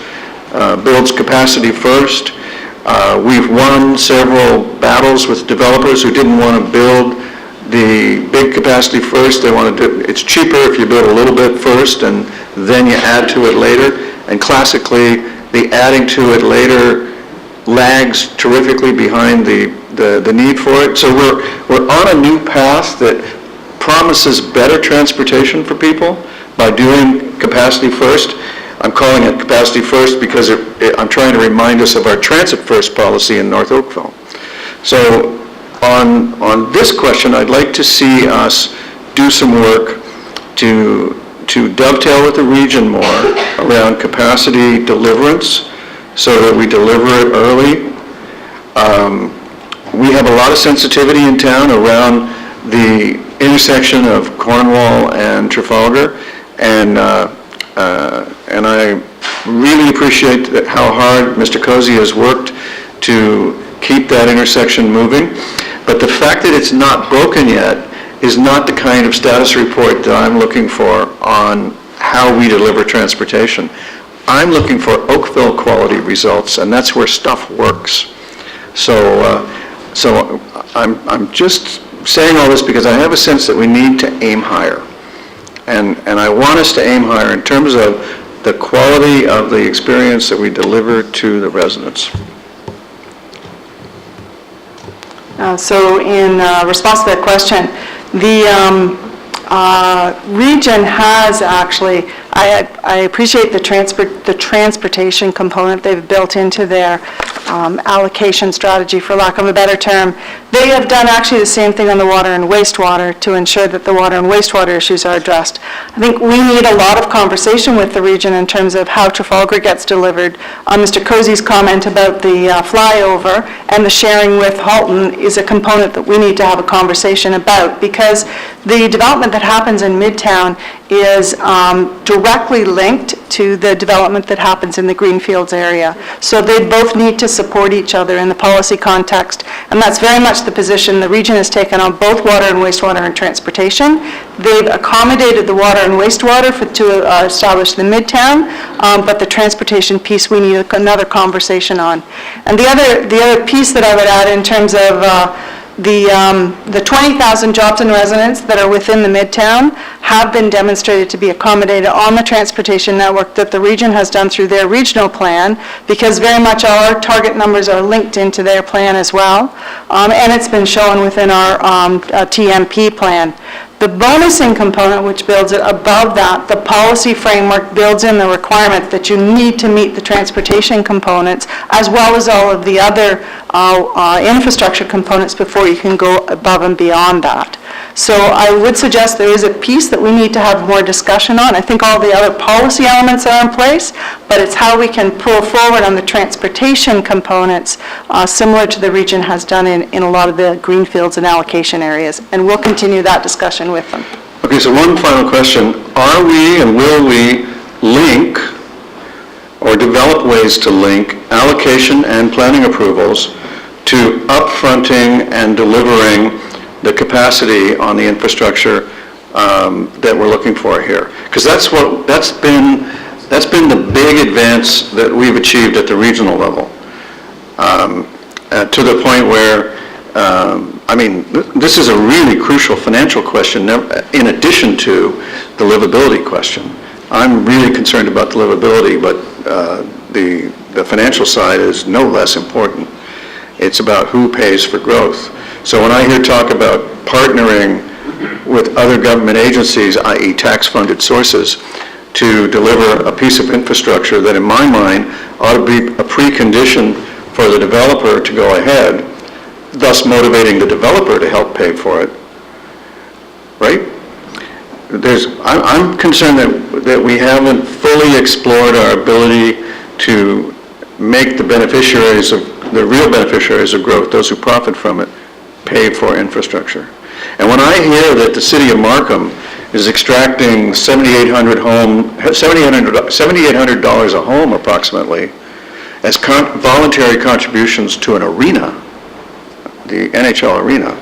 builds capacity first. We've won several battles with developers who didn't want to build the big capacity first. They want to do, it's cheaper if you build a little bit first and then you add to it later. And classically, the adding to it later lags terrifically behind the need for it. So we're on a new path that promises better transportation for people by doing capacity first. I'm calling it capacity first because I'm trying to remind us of our transit first policy in North Oakville. So on this question, I'd like to see us do some work to dovetail with the region more around capacity deliverance so that we deliver it early. We have a lot of sensitivity in town around the intersection of Cornwall and Trafalgar, and I really appreciate how hard Mr. Cozy has worked to keep that intersection moving. But the fact that it's not broken yet is not the kind of status report that I'm looking for on how we deliver transportation. I'm looking for Oakville quality results, and that's where stuff works. So I'm just saying all this because I have a sense that we need to aim higher. And I want us to aim higher in terms of the quality of the experience that we deliver to the residents. So in response to that question, the region has actually, I appreciate the transportation component they've built into their allocation strategy, for lack of a better term. They have done actually the same thing on the water and wastewater to ensure that the water and wastewater issues are addressed. I think we need a lot of conversation with the region in terms of how Trafalgar gets delivered. Mr. Cozy's comment about the flyover and the sharing with Halton is a component that we need to have a conversation about, because the development that happens in Midtown is directly linked to the development that happens in the Greenfields area. So they both need to support each other in the policy context, and that's very much the position the region has taken on both water and wastewater and transportation. They've accommodated the water and wastewater to establish the Midtown, but the transportation piece we need another conversation on. And the other piece that I would add in terms of the 20,000 jobs and residents that are within the Midtown have been demonstrated to be accommodated on the transportation network that the region has done through their regional plan, because very much our target numbers are linked into their plan as well, and it's been shown within our TMP plan. The bonusing component, which builds it above that, the policy framework builds in the requirement that you need to meet the transportation components as well as all of the other infrastructure components before you can go above and beyond that. So I would suggest there is a piece that we need to have more discussion on. I think all the other policy elements are in place, but it's how we can pull forward on the transportation components, similar to the region has done in a lot of the greenfields and allocation areas. And we'll continue that discussion with them. Okay, so one final question. Are we and will we link or develop ways to link allocation and planning approvals to upfronting and delivering the capacity on the infrastructure that we're looking for here? Because that's been the big advance that we've achieved at the regional level, to the point where this is a really crucial financial question in addition to the livability question. I'm really concerned about the livability, but the financial side is no less important. It's about who pays for growth. So when I hear talk about partnering with other government agencies, i.e. tax-funded sources, to deliver a piece of infrastructure that in my mind ought to be a precondition for the developer to go ahead, thus motivating the developer to help pay for it, right? I'm concerned that we haven't fully explored our ability to make the real beneficiaries of growth, those who profit from it, pay for infrastructure. And when I hear that the city of Markham is extracting $7,800 a home approximately as voluntary contributions to an arena, the NHL arena,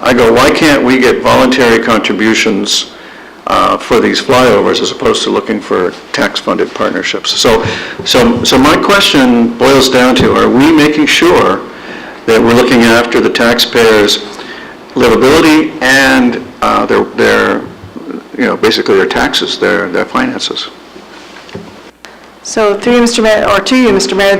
I go, why can't we get voluntary contributions for these flyovers as opposed to looking for tax-funded partnerships? So my question boils down to, are we making sure that we're looking after the taxpayers' livability and basically their taxes, their finances? So through you, Mr. Mayor, or to you, Mr. Mayor,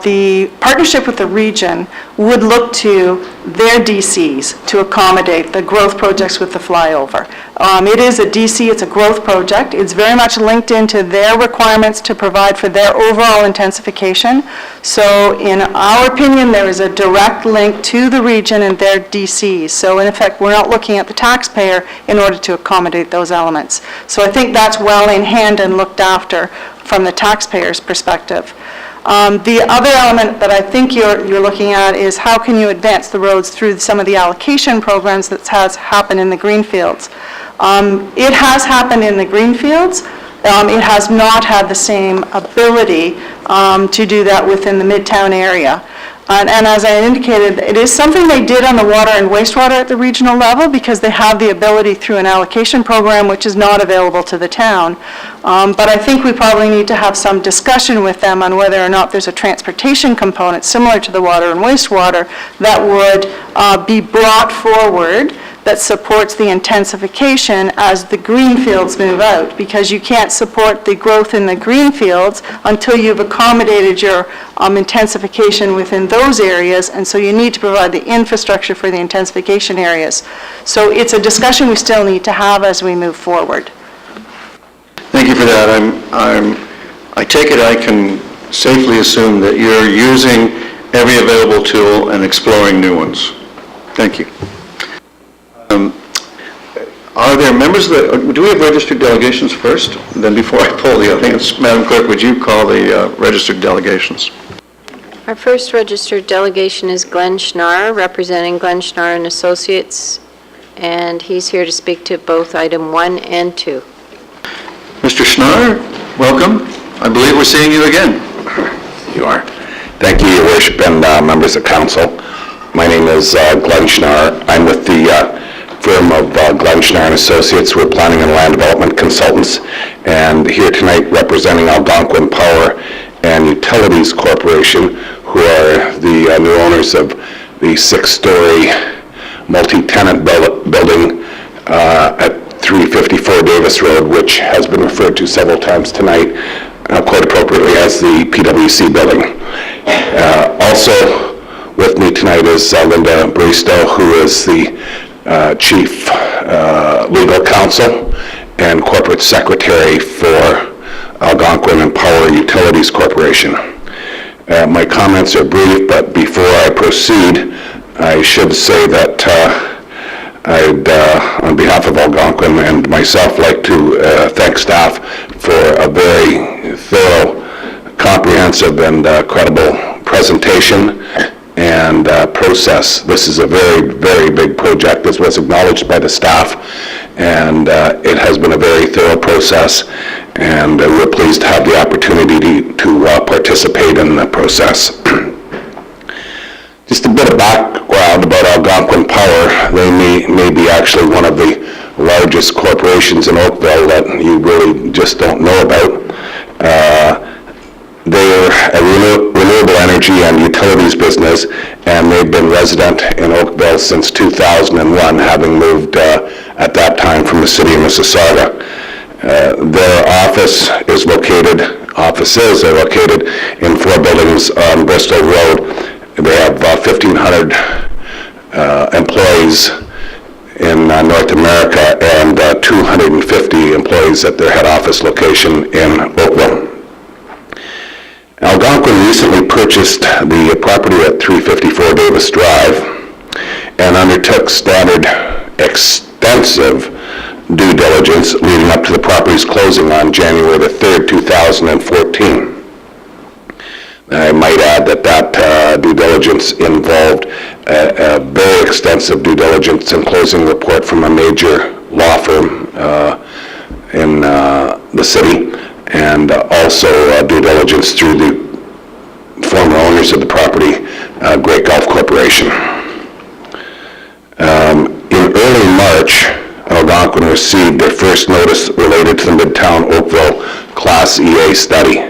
the partnership with the region would look to their DCs to accommodate the growth projects with the flyover. It is a DC, it's a growth project. It's very much linked into their requirements to provide for their overall intensification. So in our opinion, there is a direct link to the region and their DCs. So in effect, we're not looking at the taxpayer in order to accommodate those elements. So I think that's well in hand and looked after from the taxpayer's perspective. The other element that I think you're looking at is how can you advance the roads through some of the allocation programs that has happened in the greenfields. It has happened in the greenfields. It has not had the same ability to do that within the Midtown area. And as I indicated, it is something they did on the water and wastewater at the regional level because they have the ability through an allocation program which is not available to the town. But I think we probably need to have some discussion with them on whether or not there's a transportation component similar to the water and wastewater that would be brought forward that supports the intensification as the greenfields move out, because you can't support the growth in the greenfields until you've accommodated your intensification within those areas, and so you need to provide the infrastructure for the intensification areas. So it's a discussion we still need to have as we move forward. Thank you for that. I take it I can safely assume that you're using every available tool and exploring new ones. Thank you. Are there members of do we have registered delegations first? Then before I pull the audience, Madam Clerk, would you call the registered delegations? Our first registered delegation is Glenn Schnarr, representing Glenn Schnarr and Associates, and he's here to speak to both item 1 and 2. Mr. Schnarr, welcome. I believe we're seeing you again. You are. Thank you, Your Worship, and members of council. My name is Glenn Schnarr. I'm with the firm of Glenn Schnarr and Associates. We're planning and land development consultants, and here tonight representing Algonquin Power and Utilities Corporation, who are the new owners of the 6-story multi-tenant building at 354 Davis Road, which has been referred to several times tonight, quite appropriately, as the PwC building. Also with me tonight is Linda Bristow, who is the Chief Legal Counsel and Corporate Secretary for Algonquin and Power Utilities Corporation. My comments are brief, but before I proceed, I should say that I'd, on behalf of Algonquin and myself, like to thank staff for a very thorough, comprehensive, and credible presentation and process. This is a very, very big project. This was acknowledged by the staff, and it has been a very thorough process, and we're pleased to have the opportunity to participate in the process. Just a bit of background about Algonquin Power. They may be actually one of the largest corporations in Oakville that you really just don't know about. They're a renewable energy and utilities business, and they've been resident in Oakville since 2001, having moved at that time from the city of Mississauga. Their office is located offices. They're located in 4 buildings on Bristol Road. They have 1,500 employees in North America and 250 employees at their head office location in Oakville. Algonquin recently purchased the property at 354 Davis Drive and undertook standard extensive due diligence leading up to the property's closing on January the 3rd, 2014. I might add that due diligence involved a very extensive due diligence and closing report from a major law firm in the city, and also due diligence through the former owners of the property, Great Gulf Corporation. In early March, Algonquin received their first notice related to the Midtown Oakville Class EA study.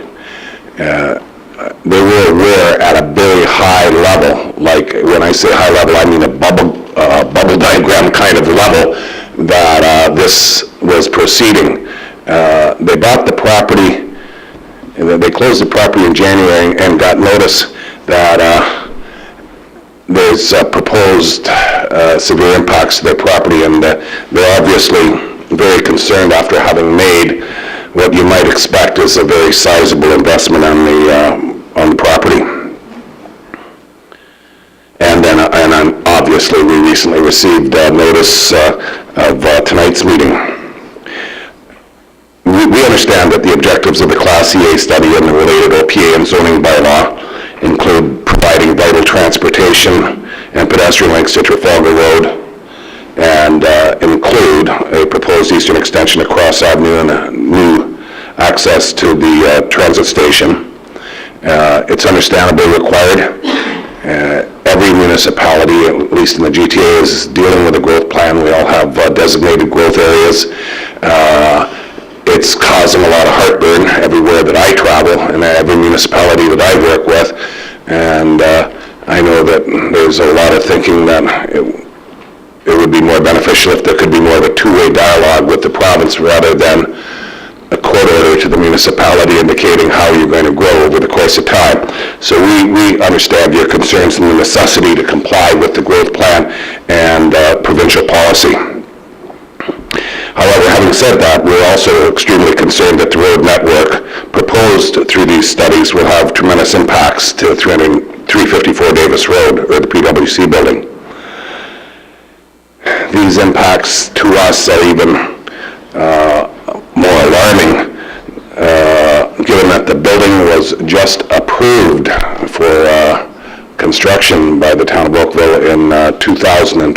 They were aware at a very high level, like when I say high level, I mean a bubble diagram kind of level, that this was proceeding. They bought the property, and then they closed the property in January and got notice that there's proposed severe impacts to their property, and they're obviously very concerned after having made what you might expect is a very sizable investment on the property. And then obviously we recently received notice of tonight's meeting. We understand that the objectives of the Class EA study and the related OPA and zoning bylaw include providing vital transportation and pedestrian links to Trafalgar Road, and include a proposed eastern extension of Cross Avenue and a new access to the transit station. It's understandably required. Every municipality, at least in the GTA, is dealing with a growth plan. We all have designated growth areas. It's causing a lot of heartburn everywhere that I travel and every municipality that I work with. And I know that there's a lot of thinking that it would be more beneficial if there could be more of a two-way dialogue with the province rather than a court order to the municipality indicating how you're going to grow over the course of time. So we understand your concerns and the necessity to comply with the growth plan and provincial policy. However, having said that, we're also extremely concerned that the road network proposed through these studies will have tremendous impacts to 354 Davis Road, or the PwC building. These impacts to us are even more alarming, given that the building was just approved for construction by the town of Oakville in 2012,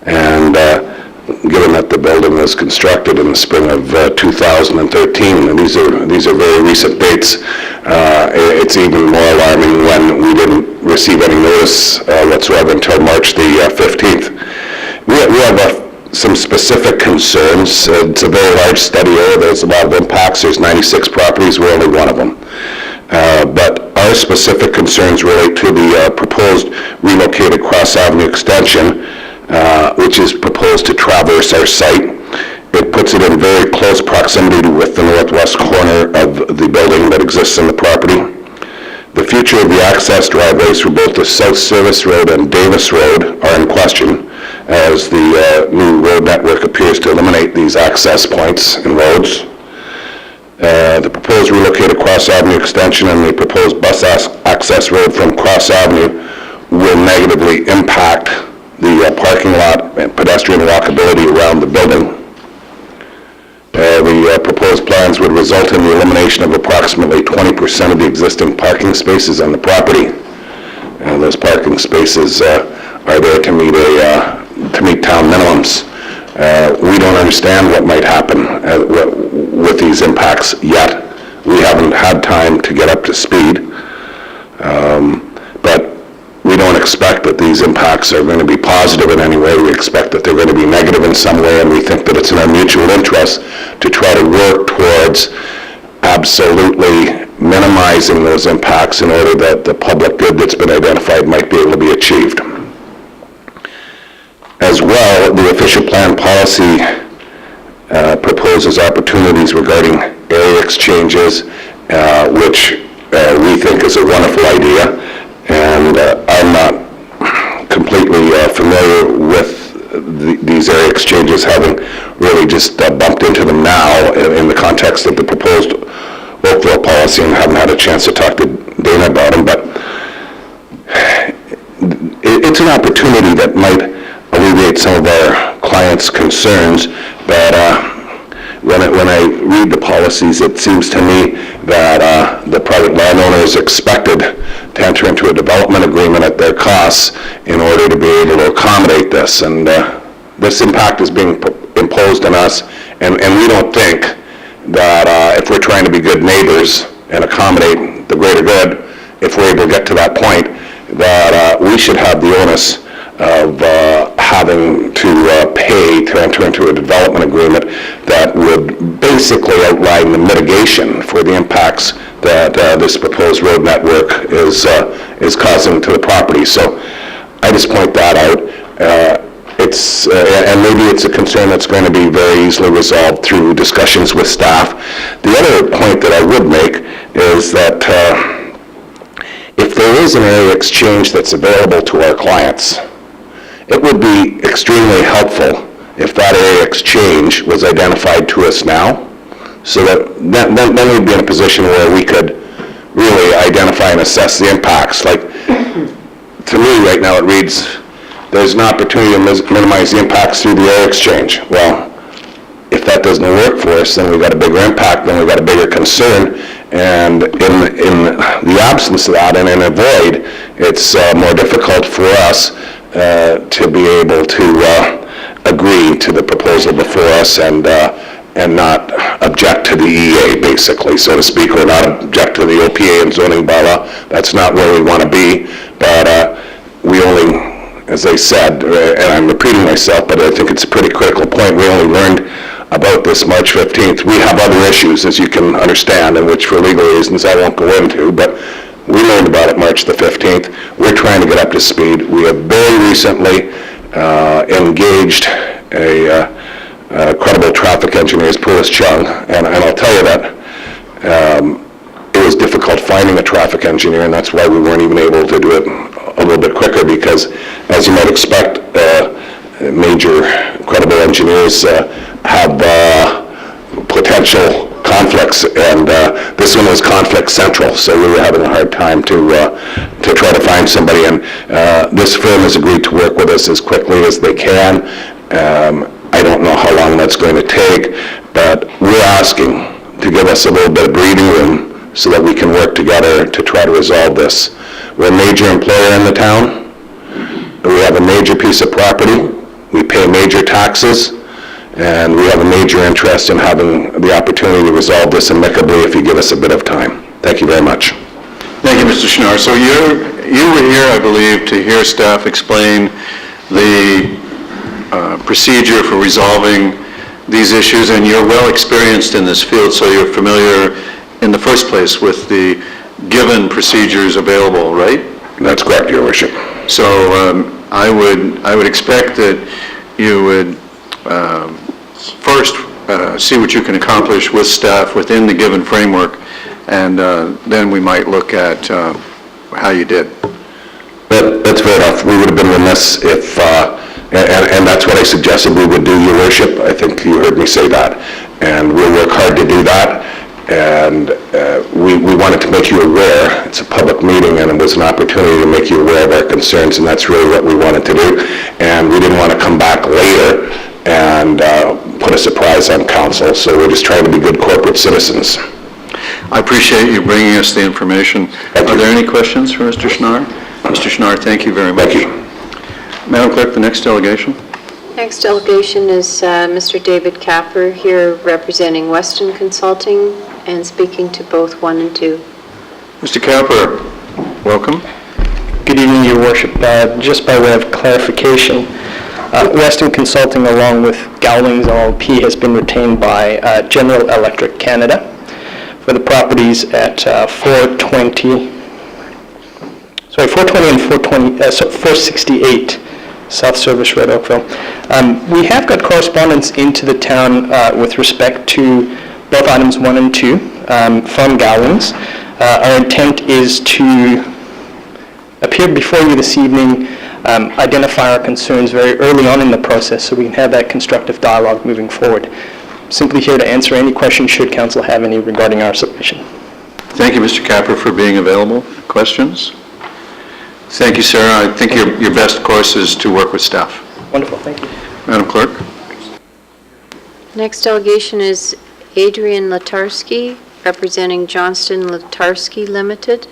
and given that the building was constructed in the spring of 2013, and these are very recent dates, it's even more alarming when we didn't receive any notice whatsoever until March the 15th. We have some specific concerns. It's a very large study area. There's a lot of impacts. There's 96 properties. We're only one of them. But our specific concerns relate to the proposed relocated Cross Avenue extension, which is proposed to traverse our site. It puts it in very close proximity with the northwest corner of the building that exists in the property. The future of the access driveways for both the South Service Road and Davis Road are in question, as the new road network appears to eliminate these access points and roads. The proposed relocated Cross Avenue extension and the proposed bus access road from Cross Avenue will negatively impact the parking lot and pedestrian walkability around the building. The proposed plans would result in the elimination of approximately 20% of the existing parking spaces on the property. Those parking spaces are there to meet town minimums. We don't understand what might happen with these impacts yet. We haven't had time to get up to speed, but we don't expect that these impacts are going to be positive in any way. We expect that they're going to be negative in some way, and we think that it's in our mutual interest to try to work towards absolutely minimizing those impacts in order that the public good that's been identified might be able to be achieved. As well, the official plan policy proposes opportunities regarding area exchanges, which we think is a wonderful idea, and I'm not completely familiar with these area exchanges, having really just bumped into them now in the context of the proposed Oakville policy, and haven't had a chance to talk to Dana about them, but it's an opportunity that might alleviate some of our clients' concerns, but when I read the policies, it seems to me that the private landowner is expected to enter into a development agreement at their costs in order to be able to accommodate this, and this impact is being imposed on us, and we don't think that if we're trying to be good neighbors and accommodate the greater good, if we're able to get to that point, that we should have the onus of having to pay to enter into a development agreement that would basically outline the mitigation for the impacts that this proposed road network is causing to the property. So I just point that out. And maybe it's a concern that's going to be very easily resolved through discussions with staff. The other point that I would make is that if there is an area exchange that's available to our clients, it would be extremely helpful if that area exchange was identified to us now, so that then we'd be in a position where we could really identify and assess the impacts. Like, to me right now it reads, there's an opportunity to minimize the impacts through the area exchange. Well, if that doesn't work for us, then we've got a bigger impact, then we've got a bigger concern, and in the absence of that and in a void, it's more difficult for us to be able to agree to the proposal before us and not object to the EA, basically, so to speak, or not object to the OPA and zoning bylaw. That's not where we want to be, but we only, as I said, and I'm repeating myself, but I think it's a pretty critical point, we only learned about this March 15th. We have other issues, as you can understand, and which for legal reasons I won't go into, but we learned about it March the 15th. We're trying to get up to speed. We have very recently engaged a credible traffic engineer, Poulis Chung, and I'll tell you that it was difficult finding a traffic engineer, and that's why we weren't even able to do it a little bit quicker, because as you might expect, major credible engineers have potential conflicts, and this one was conflict central, so we were having a hard time to try to find somebody, and this firm has agreed to work with us as quickly as they can. I don't know how long that's going to take, but we're asking to give us a little bit of breathing room so that we can work together to try to resolve this. We're a major employer in the town. We have a major piece of property. We pay major taxes, and we have a major interest in having the opportunity to resolve this amicably if you give us a bit of time. Thank you very much. Thank you, Mr. Schnarr. So you were here, I believe, to hear staff explain the procedure for resolving these issues, and you're well experienced in this field, so you're familiar in the first place with the given procedures available, right? That's correct, Your Worship. So I would expect that you would first see what you can accomplish with staff within the given framework, and then we might look at how you did. That's fair enough. We would have been remiss if, and that's what I suggested we would do, Your Worship. I think you heard me say that. And we'll work hard to do that. And we wanted to make you aware. It's a public meeting, and it was an opportunity to make you aware of our concerns, and that's really what we wanted to do. And we didn't want to come back later and put a surprise on council, so we're just trying to be good corporate citizens. I appreciate you bringing us the information. Are there any questions for Mr. Schnarr? Mr. Schnarr, thank you very much. Thank you. Madam Clerk, the next delegation. Next delegation is Mr. David Capper, here representing Weston Consulting and speaking to both 1 and 2. Mr. Capper, welcome. Good evening, Your Worship. Just by way of clarification, Weston Consulting, along with Gowlings LLP, has been retained by General Electric Canada for the properties at 420 and 468 South Service Road, Oakville. We have got correspondence into the town with respect to both items 1 and 2 from Gowlings. Our intent is to appear before you this evening, identify our concerns very early on in the process so we can have that constructive dialogue moving forward. Simply here to answer any questions should council have any regarding our submission. Thank you, Mr. Capper, for being available. Questions? Thank you, Sarah. I think your best course is to work with staff. Wonderful, thank you. Madam Clerk? Next delegation is Adrian Latarski, representing Johnston Latarski Limited,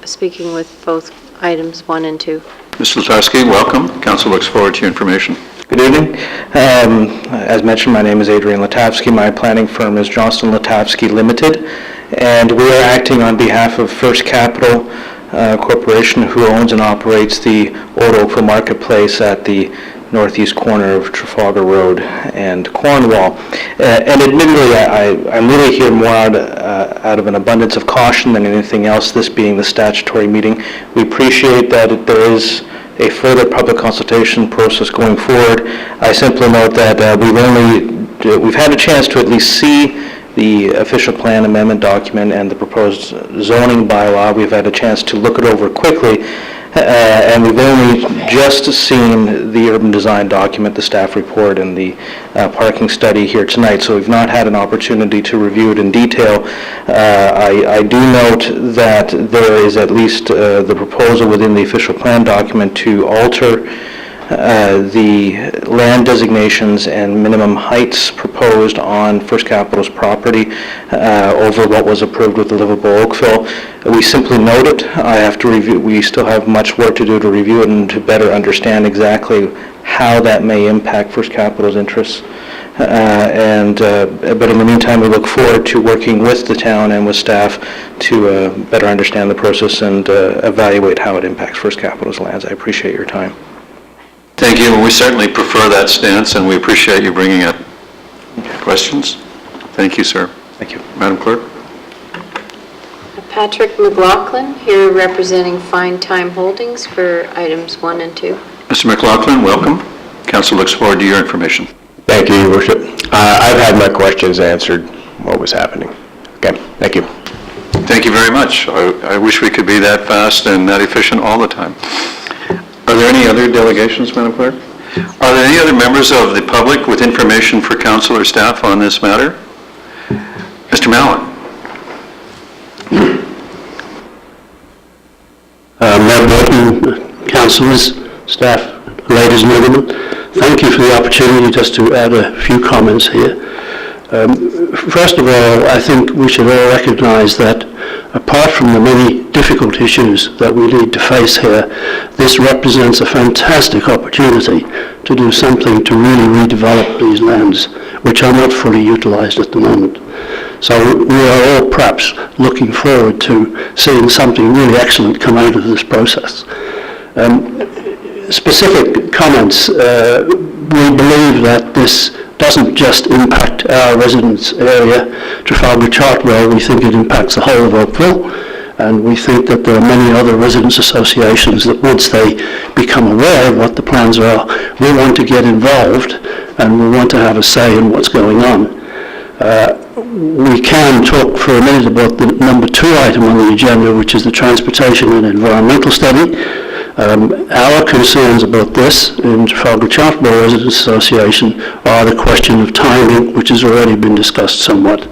speaking with both items 1 and 2. Mr. Latarski, welcome. Council looks forward to your information. Good evening. As mentioned, my name is Adrian Latavsky. My planning firm is Johnston Latavsky Limited, and we are acting on behalf of First Capital Corporation, who owns and operates the Old Oakville Marketplace at the northeast corner of Trafalgar Road and Cornwall. And admittedly, I'm really here more out of an abundance of caution than anything else, this being the statutory meeting. We appreciate that there is a further public consultation process going forward. I simply note that we've had a chance to at least see the official plan amendment document and the proposed zoning bylaw. We've had a chance to look it over quickly, and we've only just seen the urban design document, the staff report, and the parking study here tonight, so we've not had an opportunity to review it in detail. I do note that there is at least the proposal within the official plan document to alter the land designations and minimum heights proposed on First Capital's property over what was approved with the Livable Oakville. We simply note it. I have to review. We still have much work to do to review it and to better understand exactly how that may impact First Capital's interests. But in the meantime, we look forward to working with the town and with staff to better understand the process and evaluate how it impacts First Capital's lands. I appreciate your time. Thank you, and we certainly prefer that stance, and we appreciate you bringing it. Questions? Thank you, sir. Thank you. Madam Clerk? Patrick McLaughlin, here representing Fine Time Holdings for items 1 and 2. Mr. McLaughlin, welcome. Council looks forward to your information. Thank you, Your Worship. I've had my questions answered, what was happening. Okay, thank you. Thank you very much. I wish we could be that fast and that efficient all the time. Are there any other delegations, Madam Clerk? Are there any other members of the public with information for council or staff on this matter? Mr. Mallon. Mayor Burton, councillors, staff, ladies and gentlemen, thank you for the opportunity just to add a few comments here. First of all, I think we should all recognise that apart from the many difficult issues that we need to face here, this represents a fantastic opportunity to do something to really redevelop these lands, which are not fully utilised at the moment. So we are all perhaps looking forward to seeing something really excellent come out of this process. Specific comments, we believe that this doesn't just impact our residence area, Trafalgar Chartwell. We think it impacts the whole of Oakville, and we think that there are many other residents associations that once they become aware of what the plans are, we want to get involved and we want to have a say in what's going on. We can talk for a minute about the number 2 item on the agenda, which is the transportation and environmental study. Our concerns about this in Trafalgar Chartwell Residents Association are the question of timing, which has already been discussed somewhat.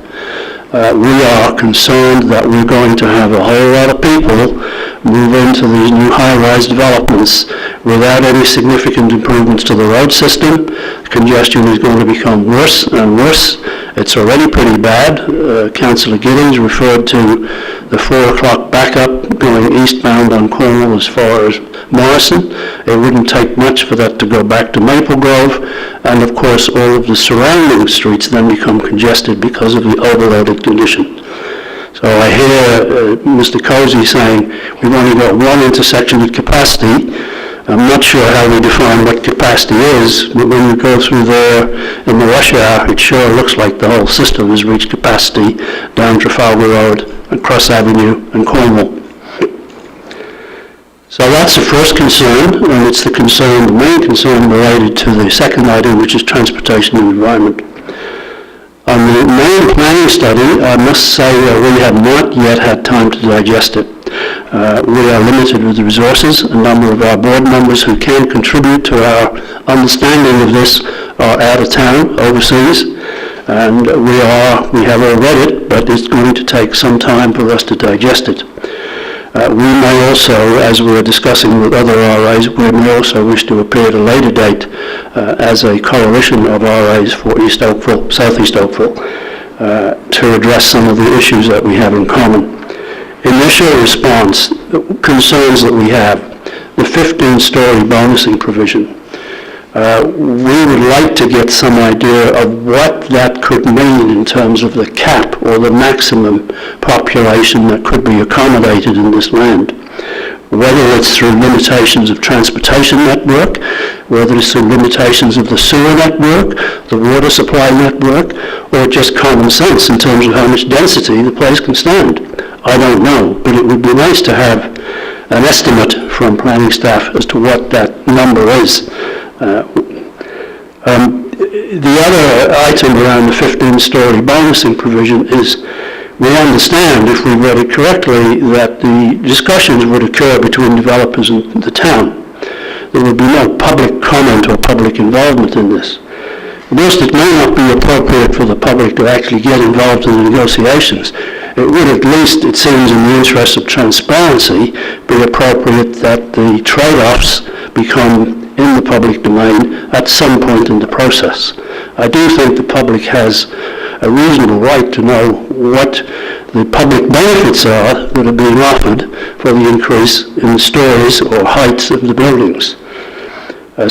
We are concerned that we're going to have a whole lot of people move into these new high-rise developments without any significant improvements to the road system. Congestion is going to become worse and worse. It's already pretty bad. Councillor Giddings referred to the 4 o'clock backup going eastbound on Cornwall as far as Morrison. It wouldn't take much for that to go back to Maple Grove, and of course all of the surrounding streets then become congested because of the overloaded condition. So I hear Mr. Cozy saying we've only got one intersection at capacity. I'm not sure how we define what capacity is, but when we go through there in the rush hour, it sure looks like the whole system has reached capacity down Trafalgar Road and Cross Avenue and Cornwall. So that's the first concern, and it's the main concern related to the second item, which is transportation and environment. On the main planning study, I must say we have not yet had time to digest it. We are limited with resources. A number of our board members who can contribute to our understanding of this are out of town, overseas, and we have all read it, but it's going to take some time for us to digest it. We may also, as we're discussing with other RAs, we may also wish to appear at a later date as a coalition of RAs for East Oakville, Southeast Oakville, to address some of the issues that we have in common. Initial response, concerns that we have, the 15-story bonusing provision. We would like to get some idea of what that could mean in terms of the cap or the maximum population that could be accommodated in this land. Whether it's through limitations of transportation network, whether it's through limitations of the sewer network, the water supply network, or just common sense in terms of how much density the place can stand. I don't know, but it would be nice to have an estimate from planning staff as to what that number is. The other item around the 15-story bonusing provision is we understand, if we read it correctly, that the discussions would occur between developers and the town. There would be no public comment or public involvement in this. Whilst it may not be appropriate for the public to actually get involved in the negotiations, it would at least, it seems in the interest of transparency, be appropriate that the trade-offs become in the public domain at some point in the process. I do think the public has a reasonable right to know what the public benefits are that are being offered for the increase in stories or heights of the buildings.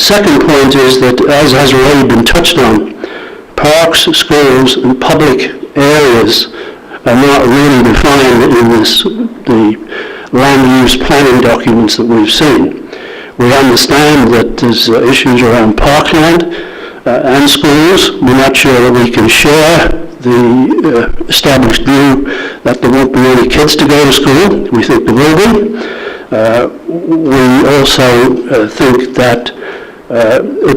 Second point is that, as has already been touched on, parks, schools, and public areas are not really defined in the land use planning documents that we've seen. We understand that there's issues around parkland and schools. We're not sure that we can share the established view that there won't be any kids to go to school. We think there will be. We also think that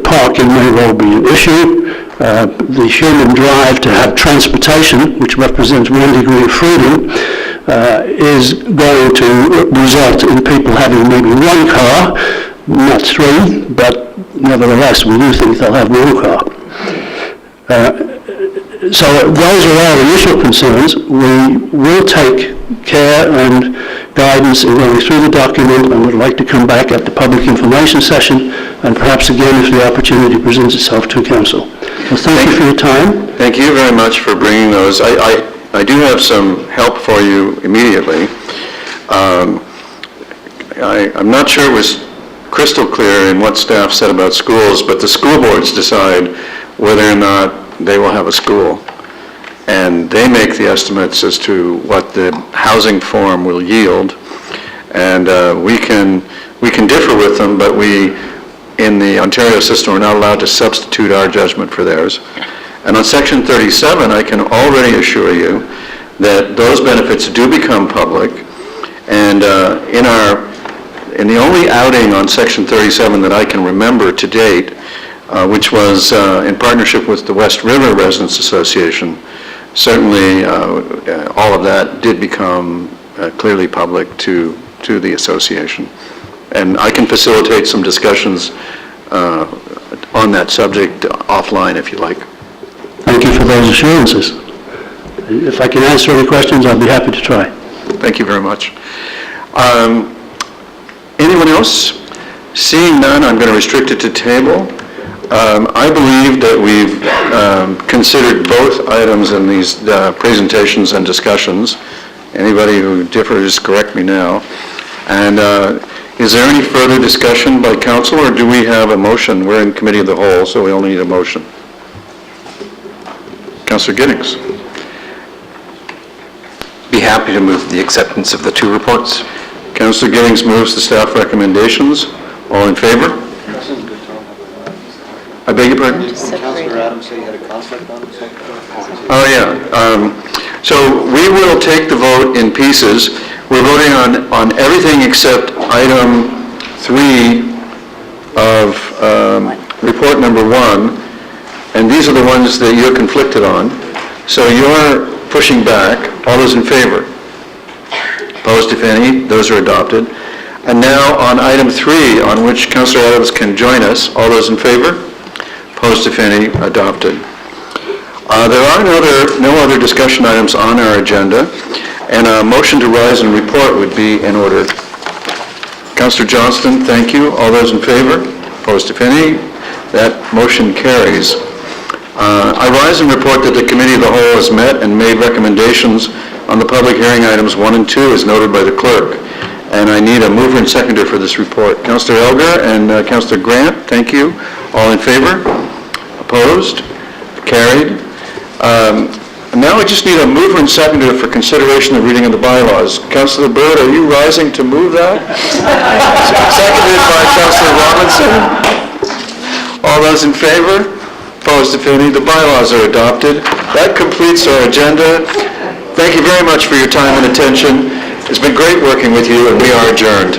parking may well be an issue. The human drive to have transportation, which represents one degree of freedom, is going to result in people having maybe one car, not three, but nevertheless we do think they'll have one car. So those are our initial concerns. We will take care and guidance in going through the document and would like to come back at the public information session and perhaps again if the opportunity presents itself to Council. So thank you for your time. Thank you very much for bringing those. I do have some help for you immediately. I'm not sure it was crystal clear in what staff said about schools, but the school boards decide whether or not they will have a school. And they make the estimates as to what the housing form will yield. And we can differ with them, but we, in the Ontario system, are not allowed to substitute our judgment for theirs. And on Section 37, I can already assure you that those benefits do become public. And in the only outing on Section 37 that I can remember to date, which was in partnership with the West River Residents Association, certainly all of that did become clearly public to the association. And I can facilitate some discussions on that subject offline if you like. Thank you for those assurances. If I can answer any questions, I'd be happy to try. Thank you very much. Anyone else? Seeing none, I'm going to restrict it to table. I believe that we've considered both items in these presentations and discussions. Anybody who differs, correct me now. And is there any further discussion by council, or do we have a motion? We're in committee of the whole, so we only need a motion. Councillor Giddings. Be happy to move the acceptance of the two reports. Councillor Giddings moves the staff recommendations. All in favor? I beg your pardon? Councillor Adams said he had a conflict on it. Oh, yeah. So we will take the vote in pieces. We're voting on everything except item 3 of report number 1. And these are the ones that you're conflicted on. So you're pushing back. All those in favor? Opposed, if any? Those are adopted. And now on item 3, on which Councillor Adams can join us. All those in favor? Opposed, if any? Adopted. There are no other discussion items on our agenda, and a motion to rise and report would be in order. Councillor Johnston, thank you. All those in favor? Opposed, if any? That motion carries. I rise and report that the Committee of the Whole has met and made recommendations on the public hearing items 1 and 2 as noted by the clerk. And I need a mover and seconder for this report. Councillor Elgar and Councillor Grant, thank you. All in favor? Opposed? Carried. Now I just need a mover and seconder for consideration of reading of the bylaws. Councillor Bird, are you rising to move that? Seconded by Councillor Robinson. All those in favor? Opposed, if any? The bylaws are adopted. That completes our agenda. Thank you very much for your time and attention. It's been great working with you, and we are adjourned.